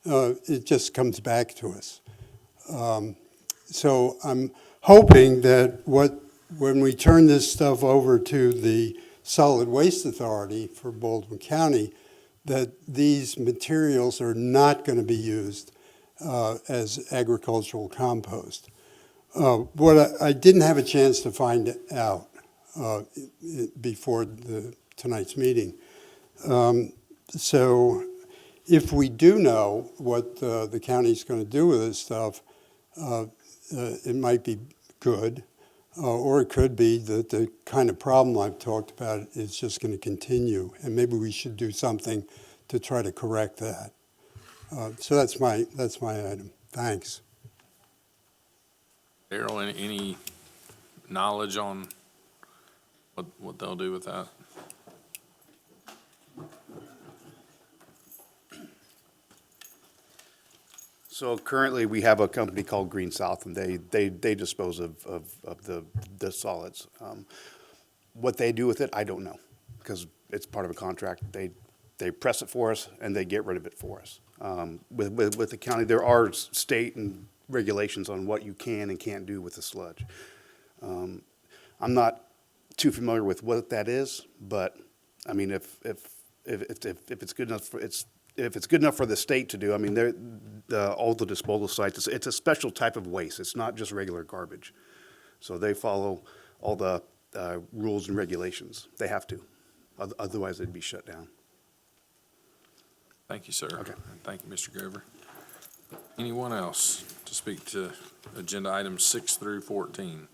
It just comes back to us. So I'm hoping that when we turn this stuff over to the Solid Waste Authority for Baldwin County, that these materials are not going to be used as agricultural compost. What I didn't have a chance to find out before tonight's meeting. So if we do know what the county's going to do with this stuff, it might be good, or it could be that the kind of problem I've talked about is just going to continue, and maybe we should do something to try to correct that. So that's my item. Thanks. Darrell, any knowledge on what they'll do with that? So currently, we have a company called Green South, and they dispose of the solids. What they do with it, I don't know, because it's part of a contract. They press it for us, and they get rid of it for us. With the county, there are state and regulations on what you can and can't do with the sludge. I'm not too familiar with what that is, but I mean, if it's good enough for if it's good enough for the state to do, I mean, all the disposal sites, it's a special type of waste. It's not just regular garbage. So they follow all the rules and regulations. They have to. Otherwise, they'd be shut down. Thank you, sir. Okay. Thank you, Mr. Gover. Anyone else to speak to agenda items 6 through 14?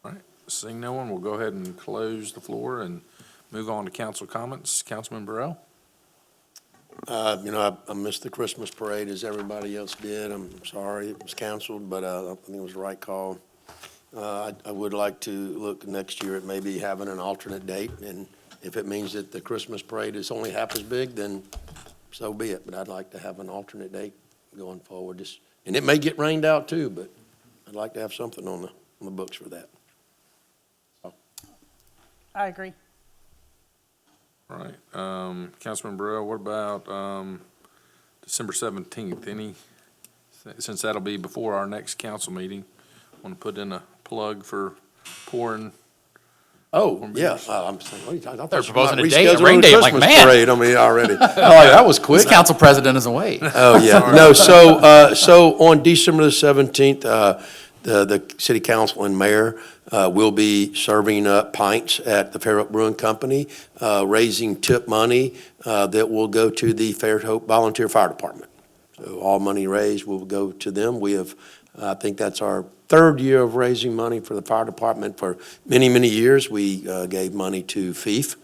All right, seeing no one, we'll go ahead and close the floor and move on to council comments. Councilman Burrell? I missed the Christmas parade as everybody else did. I'm sorry it was canceled, but I think it was the right call. I would like to look next year at maybe having an alternate date, and if it means that the Christmas parade is only half as big, then so be it. But I'd like to have an alternate date going forward. And it may get rained out too, but I'd like to have something on the books for that. I agree. All right, Councilman Burrell, what about, December 17th? Since that'll be before our next council meeting, want to put in a plug for pouring? Oh, yeah, I'm saying, what are you talking about? They're I thought you were proposing a about date, a rescheduling rain the date. I'm like, Christmas man. parade on me already. Oh, that was quick. This council president is away. Oh, yeah. No, so on December the 17th, the city council and mayor will be serving up pints at the Fairhope Brewing Company, raising tip money that will go to the Fairhope Volunteer Fire Department. So all money raised will go to them. We have, I think that's our third year of raising money for the fire department. For many, many years, we gave money to FIF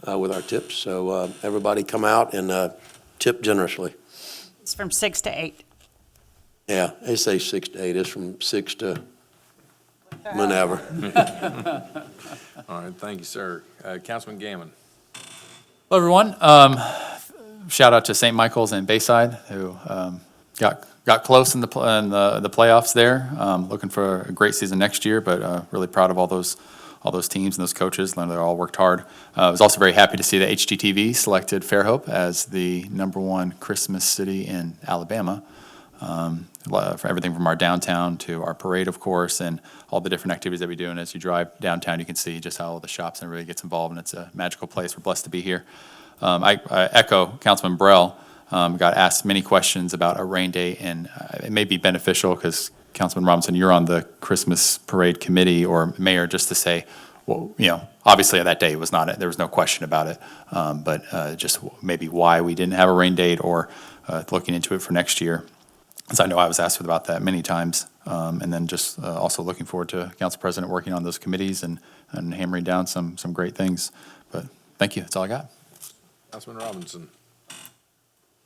with our tips. So everybody come out and tip generously. It's from 6 to 8. Yeah, they say 6 to 8. It's from 6 to whenever. All right, thank you, sir. Councilman Gammon. Hello, everyone. Shout out to St. Michael's and Bayside, who got close in the playoffs there. Looking for a great season next year, but really proud of all those teams and those coaches. They all worked hard. I was also very happy to see that HGTV selected Fairhope as the #1 Christmas city in Alabama. For everything from our downtown to our parade, of course, and all the different activities that we do. And as you drive downtown, you can see just how all the shops and everybody gets involved, and it's a magical place. We're blessed to be here. I echo Councilman Burrell. Got asked many questions about a rain date, and it may be beneficial because Councilman Robinson, you're on the Christmas parade committee, or mayor, just to say, well, obviously that day was not it. There was no question about it, but just maybe why we didn't have a rain date, or looking into it for next year. As I know I was asked about that many times, and then just also looking forward to Council President working on those committees and hammering down some great things. But thank you. That's all I got. Councilman Robinson.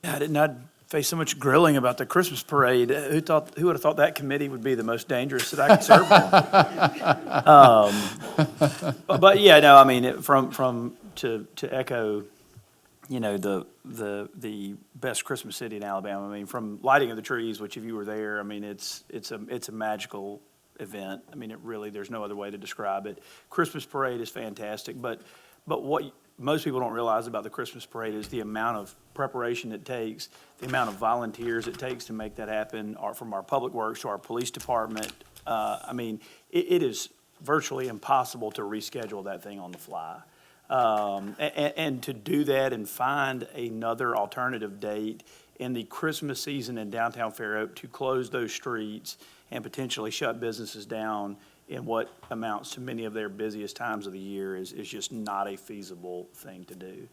Yeah, I did not face so much grilling about the Christmas parade. Who would have thought that committee would be the most dangerous that I could serve on? But yeah, no, I mean, to echo, the best Christmas city in Alabama. I mean, from lighting of the trees, which if you were there, I mean, it's a magical event. I mean, there's no other way to describe it. Christmas parade is fantastic, but what most people don't realize about the Christmas parade is the amount of preparation it takes, the amount of volunteers it takes to make that happen, from our public works to our police department. I mean, it is virtually impossible to reschedule that thing on the fly. And to do that and find another alternative date in the Christmas season in downtown Fairhope to close those streets and potentially shut businesses down in what amounts to many of their busiest times of the year is just not a feasible thing to do.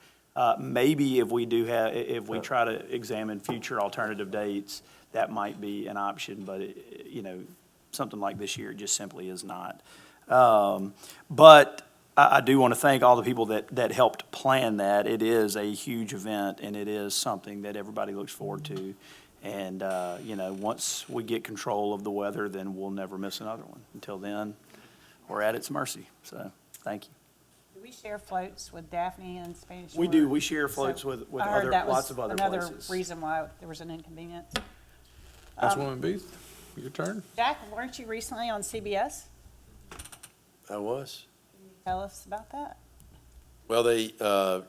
Maybe if we try to examine future alternative dates, that might be an option, but something like this year just simply is not. But I do want to thank all the people that helped plan that. It is a huge event, and it is something that everybody looks forward to. And, once we get control of the weather, then we'll never miss another one. Until then, we're at its mercy. So, thank you. Do we share floats with Daphne and Spanish We Shore? do. We share floats with I heard that lots was of other another places. reason why there was an inconvenience. Councilwoman Booth, your turn. Jack, weren't you recently on CBS? I was. Can you tell us about that? Well,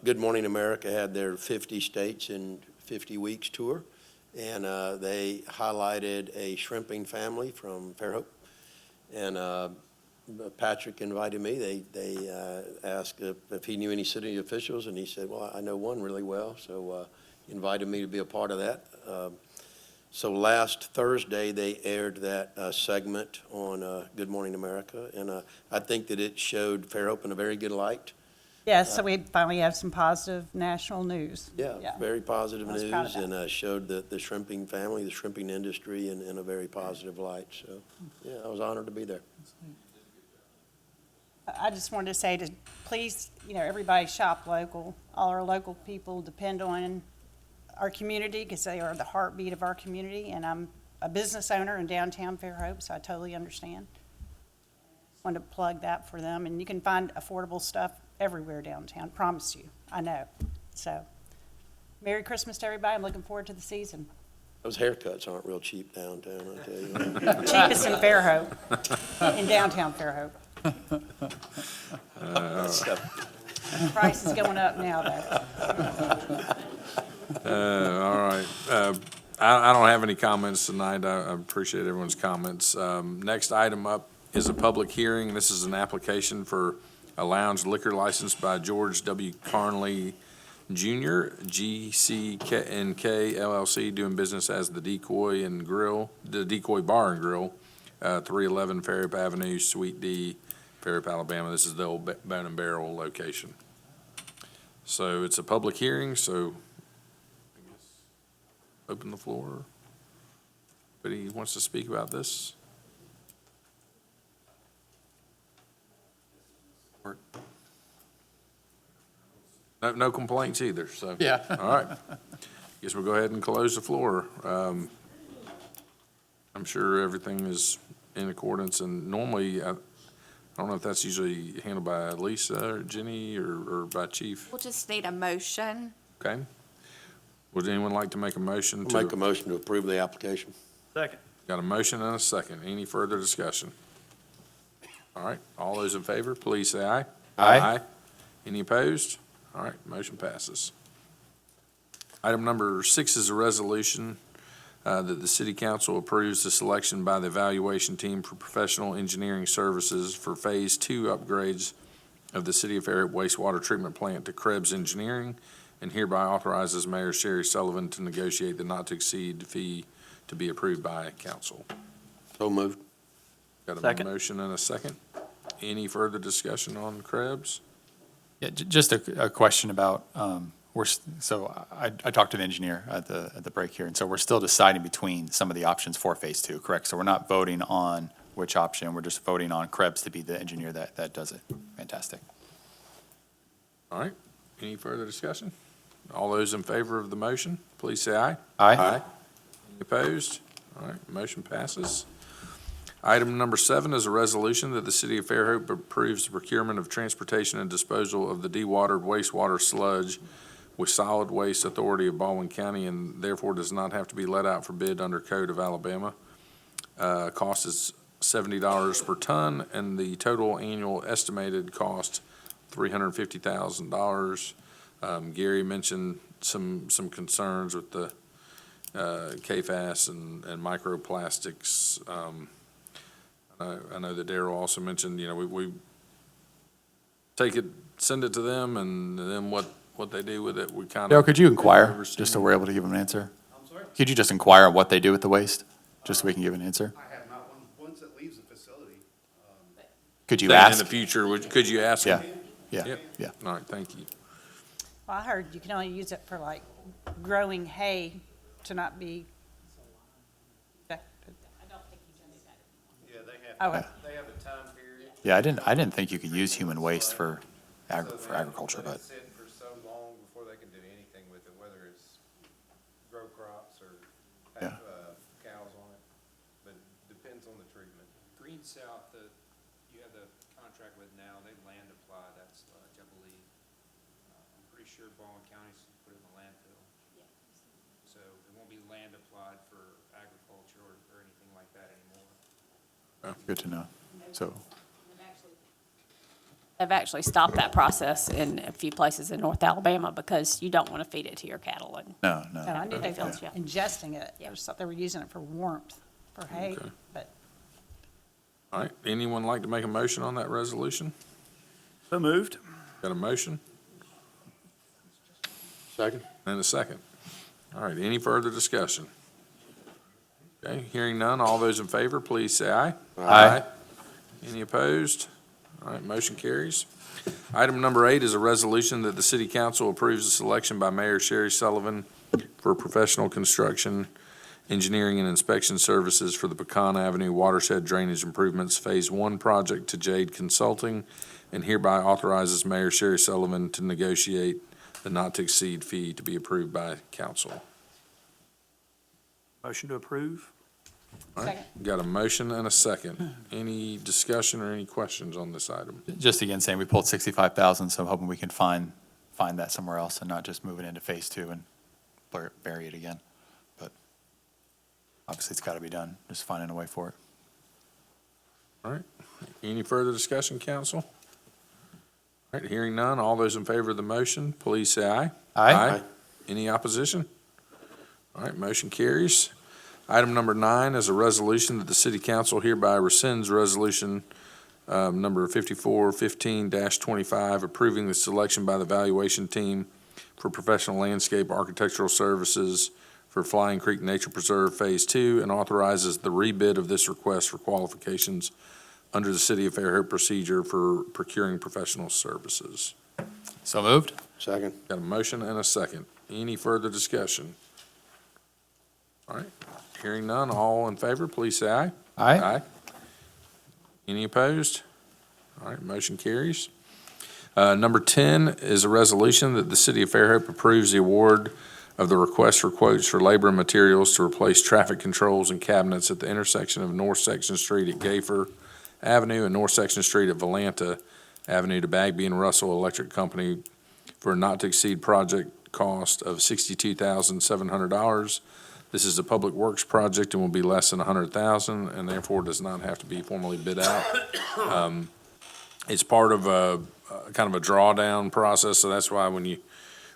Good Morning America had their 50 States in 50 Weeks tour, and they highlighted a shrimping family from Fairhope. And Patrick invited me. They asked if he knew any city officials, and he said, well, I know one really well, so he invited me to be a part of that. So last Thursday, they aired that segment on Good Morning America, and I think that it showed Fairhope in a very good light. Yes, so we finally have some positive national news. Yeah, very positive I was proud news, of that. and showed the shrimping family, the shrimping industry in a very positive light. So, yeah, I was honored to be there. I just wanted to say to please, everybody shop local. All our local people depend on our community because they are the heartbeat of our community. And I'm a business owner in downtown Fairhope, so I totally understand. Wanted to plug that for them. And you can find affordable stuff everywhere downtown, promise you. I know. So, Merry Christmas to everybody. I'm looking forward to the season. Those haircuts aren't real cheap downtown, I tell you. Cheapest in Fairhope, in downtown Fairhope. Price is going up now, though. All right. I don't have any comments tonight. I appreciate everyone's comments. Next item up is a public hearing. This is an application for a lounge liquor license by George W. Carnley Jr., GCK LLC, doing business as the Decoy Bar and Grill, 311 Fairhope Avenue, Suite D, Fairhope, Alabama. This is the old Bone and Barrel location. So it's a public hearing, so I guess open the floor. Anybody wants to speak about this? No complaints either, so. Yeah. All right. Guess we'll go ahead and close the floor. I'm sure everything is in accordance, and normally, I don't know if that's usually handled by Lisa or Jenny or by Chief. We'll just need a motion. Okay. Would anyone like to make a motion I'll to? make a motion to approve the application. Second. Got a motion and a second. Any further discussion? All right, all those in favor, please say aye. Aye. Any opposed? All right, motion passes. Item number 6 is a resolution that the city council approves the selection by the evaluation team for professional engineering services for Phase 2 upgrades of the City of Fairhope wastewater treatment plant to Krebs Engineering, and hereby authorizes Mayor Sherry Sullivan to negotiate the not-to-exceed fee to be approved by council. So moved. Got a Second. motion and a second. Any further discussion on Krebs? Yeah, just a question about, so I talked to the engineer at the break here, and so we're still deciding between some of the options for Phase 2, correct? So we're not voting on which option, we're just voting on Krebs to be the engineer that does it. Fantastic. All right, any further discussion? All those in favor of the motion, please say aye. Aye. Any opposed? All right, motion passes. Item number 7 is a resolution that the City of Fairhope approves the procurement of transportation and disposal of the dewatered wastewater sludge with Solid Waste Authority of Baldwin County, and therefore does not have to be let out for bid under Code of Alabama. Cost is $70 per ton, and the total annual estimated cost, $350,000. Gary mentioned some concerns with the KFAS and microplastics. I know that Darrell also mentioned, we take it, send it to them, and then what they do with it, we kind of. Darrell, could you inquire, just so we're able to give them an answer? I'm sorry? Could you just inquire what they do with the waste, just so we can give an answer? I have not, once it leaves the facility. Could you Then ask? in the future, could you ask them? Yeah, Yep. yeah. All right, thank you. Well, I heard you can only use it for like growing hay to not be affected. Yeah, Oh, they have a time period. Yeah, I didn't think you could use human waste for agriculture, but. Sit for so long before they can do anything with it, whether it's grow crops or Yeah. have cows on it, but it depends on the treatment. Green South, you have the contract with now, they land apply that sludge, I believe. I'm pretty sure Baldwin County's put it in the landfill. So it won't be land applied for agriculture or anything like that anymore. Good to know. So, They've actually stopped that process in a few places in North Alabama because you don't want to feed it to your cattle. And no. and I knew they were Yeah. ingesting it. They were using it for warmth, for hay, Okay. but All right, anyone like to make a motion on that resolution? So moved. Got a motion Second. and a second. All right, any further discussion? Okay, hearing none, all those in favor, please say aye. Aye. Any opposed? All right, motion carries. Item number 8 is a resolution that the city council approves the selection by Mayor Sherry Sullivan for professional construction, engineering, and inspection services for the Pecan Avenue Watershed Drainage Improvements Phase 1 project to Jade Consulting, and hereby authorizes Mayor Sherry Sullivan to negotiate the not-to-exceed fee to be approved by council. Motion to approve. All right, got a motion and a second. Any discussion or any questions on this item? just again saying we pulled 65,000, so I'm hoping we can find that somewhere else and not just move it into Phase 2 and bury it again. But obviously, it's got to be done, just finding a way for it. All right, any further discussion, council? All right, hearing none, all those in favor of the motion, please say aye. Aye. Any opposition? All right, motion carries. Item number 9 is a resolution that the city council hereby rescinds resolution number 5415-25, approving the selection by the valuation team for professional landscape architectural services for Flying Creek Nature Preserve Phase 2, and authorizes the rebid of this request for qualifications under the City of Fairhope procedure for procuring professional services. So moved. Second. Got a motion and a second. Any further discussion? All right, hearing none, all in favor, please say aye. Aye. Any opposed? All right, motion carries. Number 10 is a resolution that the City of Fairhope approves the award of the request for quotes for labor and materials to replace traffic controls and cabinets at the intersection of North Section Street at Gayfer Avenue and North Section Street at Volanta Avenue to Bagby and Russell Electric Company for a not-to-exceed project cost of $62,700. This is a public works project and will be less than $100,000 and therefore does not have to be formally bid out. It's part of a kind of a drawdown process, so that's why when you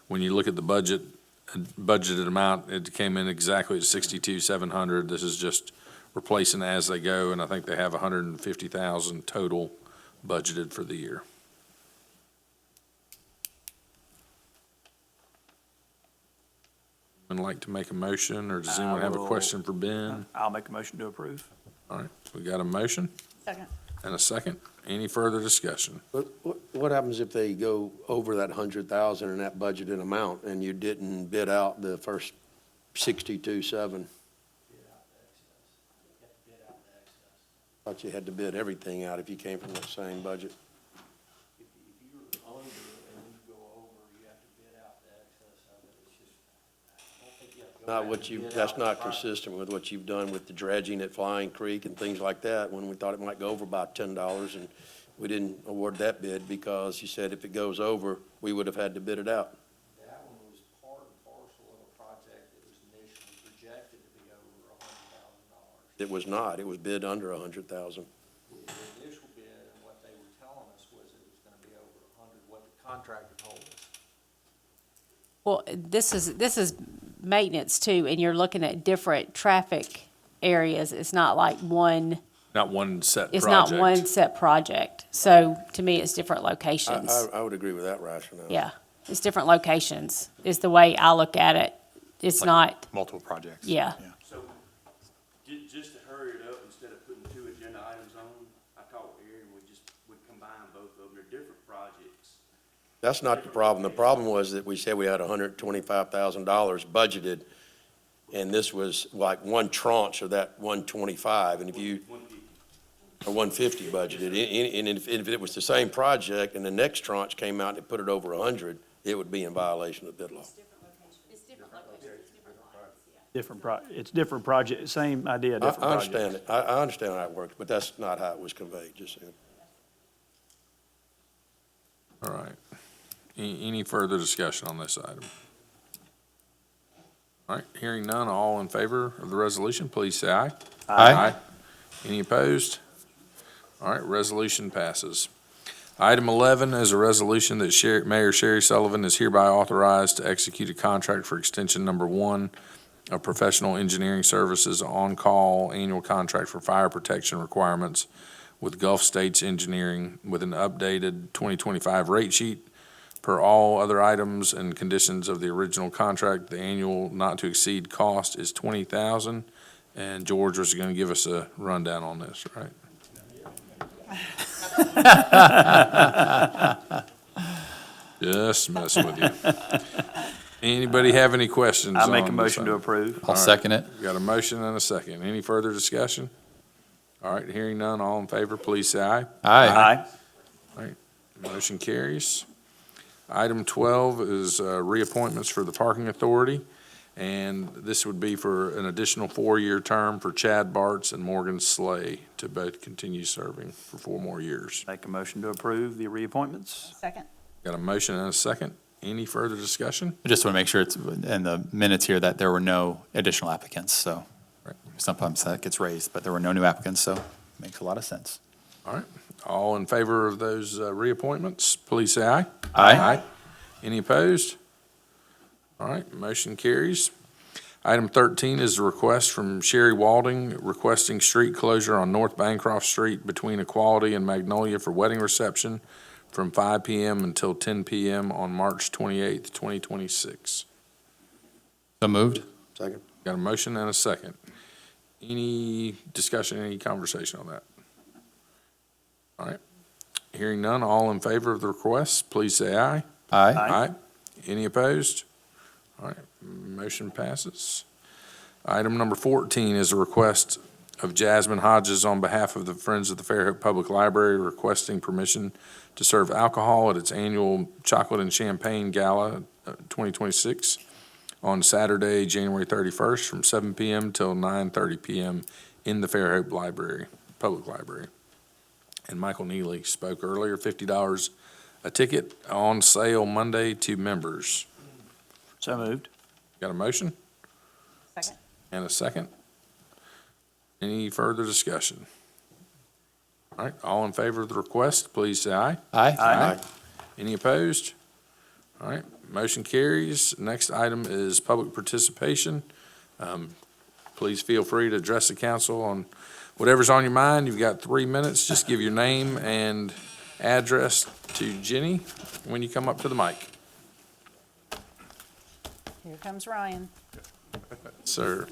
look at the budgeted amount, it came in exactly at $62,700. This is just replacing as they go, and I think they have $150,000 total budgeted for the year. Would like to make a motion, or does anyone have a question for Ben? I'll make a motion to approve. All right, we got a motion Second. and a second. Any further discussion? What happens if they go over that 100,000 in that budgeted amount and you didn't bid out the first 62.7? Thought you had to bid everything out if you came from that same budget. That's not consistent with what you've done with the dredging at Flying Creek and things like that, when we thought it might go over by $10, and we didn't award that bid because you said if it goes over, we would have had to bid it out. That one was part and parcel of a project that was initially projected to be over $100,000. It was not. It was bid under $100,000. The initial bid and what they were telling us was it was gonna be over 100, what the contractor told us. Well, this is maintenance too, and you're looking at different traffic areas. It's not like one, Not one set project. it's not one set project. So to me, it's different locations. I would agree with that rationale. Yeah, it's different locations is the way I look at it. It's Like not, multiple projects. yeah. So, just to hurry it up, instead of putting 2 agenda items on, I talked to Aaron, we'd combine both of them, they're different projects. That's not the problem. The problem was that we said we had $125,000 budgeted, and this was like one tranche of that 125, and if you, or 150 budgeted, and if it was the same project and the next tranche came out and put it over 100, it would be in violation of bid law. It's different project, same idea, different I project. understand it. I understand how it works, but that's not how it was conveyed, just saying. All right. Any further discussion on this item? All right, hearing none, all in favor of the resolution, please say aye. Aye. Any opposed? All right, resolution passes. Item 11 is a resolution that Mayor Sherry Sullivan is hereby authorized to execute a contract for extension number 1 of professional engineering services on-call annual contract for fire protection requirements with Gulf States Engineering with an updated 2025 rate sheet. Per all other items and conditions of the original contract, the annual not-to-exceed cost is $20,000. And George was going to give us a rundown on this, right? Just messing with you. Anybody have any questions? I make a on motion this to item? approve. I'll second it. Got a motion and a second. Any further discussion? All right, hearing none, all in favor, please say aye. Aye. Aye. Motion carries. Item 12 is reappointments for the Parking Authority, and this would be for an additional 4-year term for Chad Bartz and Morgan Slay to both continue serving for 4 more years. Make a motion to approve the reappointments. Second. Got a motion and a second. Any further discussion? I just want to make sure it's in the minutes here that there were no additional applicants, so sometimes that gets raised, but there were no new applicants, so makes a lot of sense. All right. all in favor of those reappointments, please say aye. Aye. Any opposed? All right, motion carries. Item 13 is a request from Sherry Walding requesting street closure on North Bancroft Street between Equality and Magnolia for wedding reception from 5 p.m. until 10 p.m. on March 28th, 2026. So moved. Second. Got a motion and a second. Any discussion, any conversation on that? All right. Hearing none, all in favor of the request, please say aye. Aye. Aye. Any opposed? All right, motion passes. Item number 14 is a request of Jasmine Hodges on behalf of the Friends of the Fairhope Public Library requesting permission to serve alcohol at its annual Chocolate and Champagne Gala 2026 on Saturday, January 31st from 7 p.m. till 9:30 p.m. in the Fairhope Library, Public Library. And Michael Neely spoke earlier, $50 a ticket on sale Monday to members. So moved. Got a motion Second. and a second? Any further discussion? All right, all in favor of the request, please say aye. Aye. Any opposed? All right, motion carries. Next item is public participation. Please feel free to address the council on whatever's on your mind. You've got 3 minutes. Just give your name and address to Jenny when you come up to the mic. Here comes Ryan. Sir.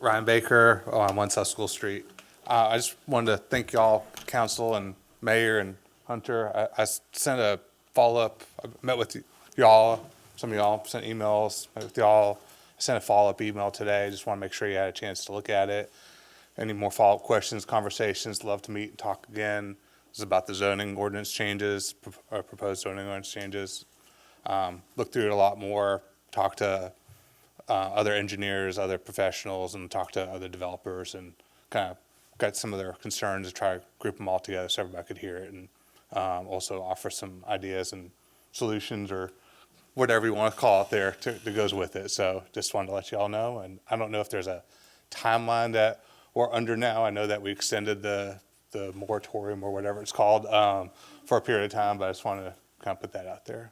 Ryan Baker on 1 South School Street. I just wanted to thank y'all, council and mayor and Hunter. I sent a follow-up, I met with y'all, some of y'all sent emails, met with y'all. I sent a follow-up email today. Just want to make sure you had a chance to look at it. Any more follow-up questions, conversations, love to meet and talk again. This is about the zoning ordinance changes, proposed zoning ordinance changes. Looked through it a lot more, talked to other engineers, other professionals, and talked to other developers, and kind of got some of their concerns to try to group them all together so everybody could hear it, and also offer some ideas and solutions or whatever you want to call it there that goes with it. So just wanted to let you all know, and I don't know if there's a timeline that we're under now. I know that we extended the moratorium or whatever it's called for a period of time, but I just wanted to kind of put that out there.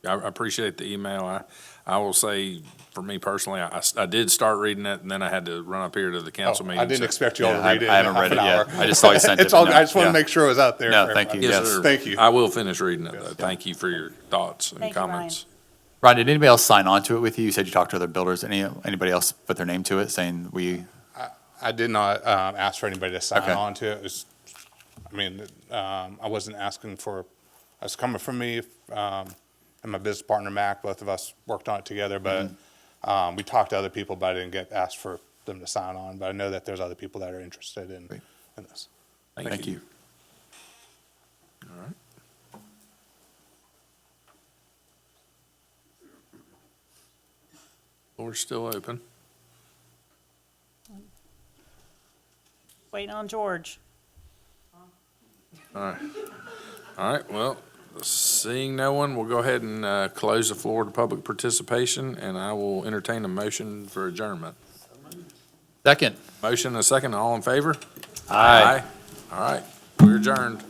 I appreciate the email. I will say, for me personally, I did start reading it, and then I had to run up here to the council meeting. I didn't expect you all to read it. I haven't read it yet. I just saw you sent it. It's all, I just want to make sure it was out there. No, for thank you. everybody. Yes, sir. Thank you. I will finish reading it, though. Thank you for your thoughts and Thank you, Ryan. comments. Ryan, did anybody else sign on to it with you? You said you talked to other builders. Anybody else put their name to it, saying I did not ask for anybody to sign Okay. on to it. It was, I wasn't asking for, it's coming from me and my business partner, Mac. Both of us worked on it together, but we talked to other people, but I didn't get asked for them to sign on. But I know that there's other people that are interested in this. Thank you. All right. Floor's still open. Waiting on George. All right. All right, well, seeing no one, we'll go ahead and close the floor to public participation, and I will entertain a motion for adjournment. second? Motion and a second, all in favor? Aye. All right, we're adjourned.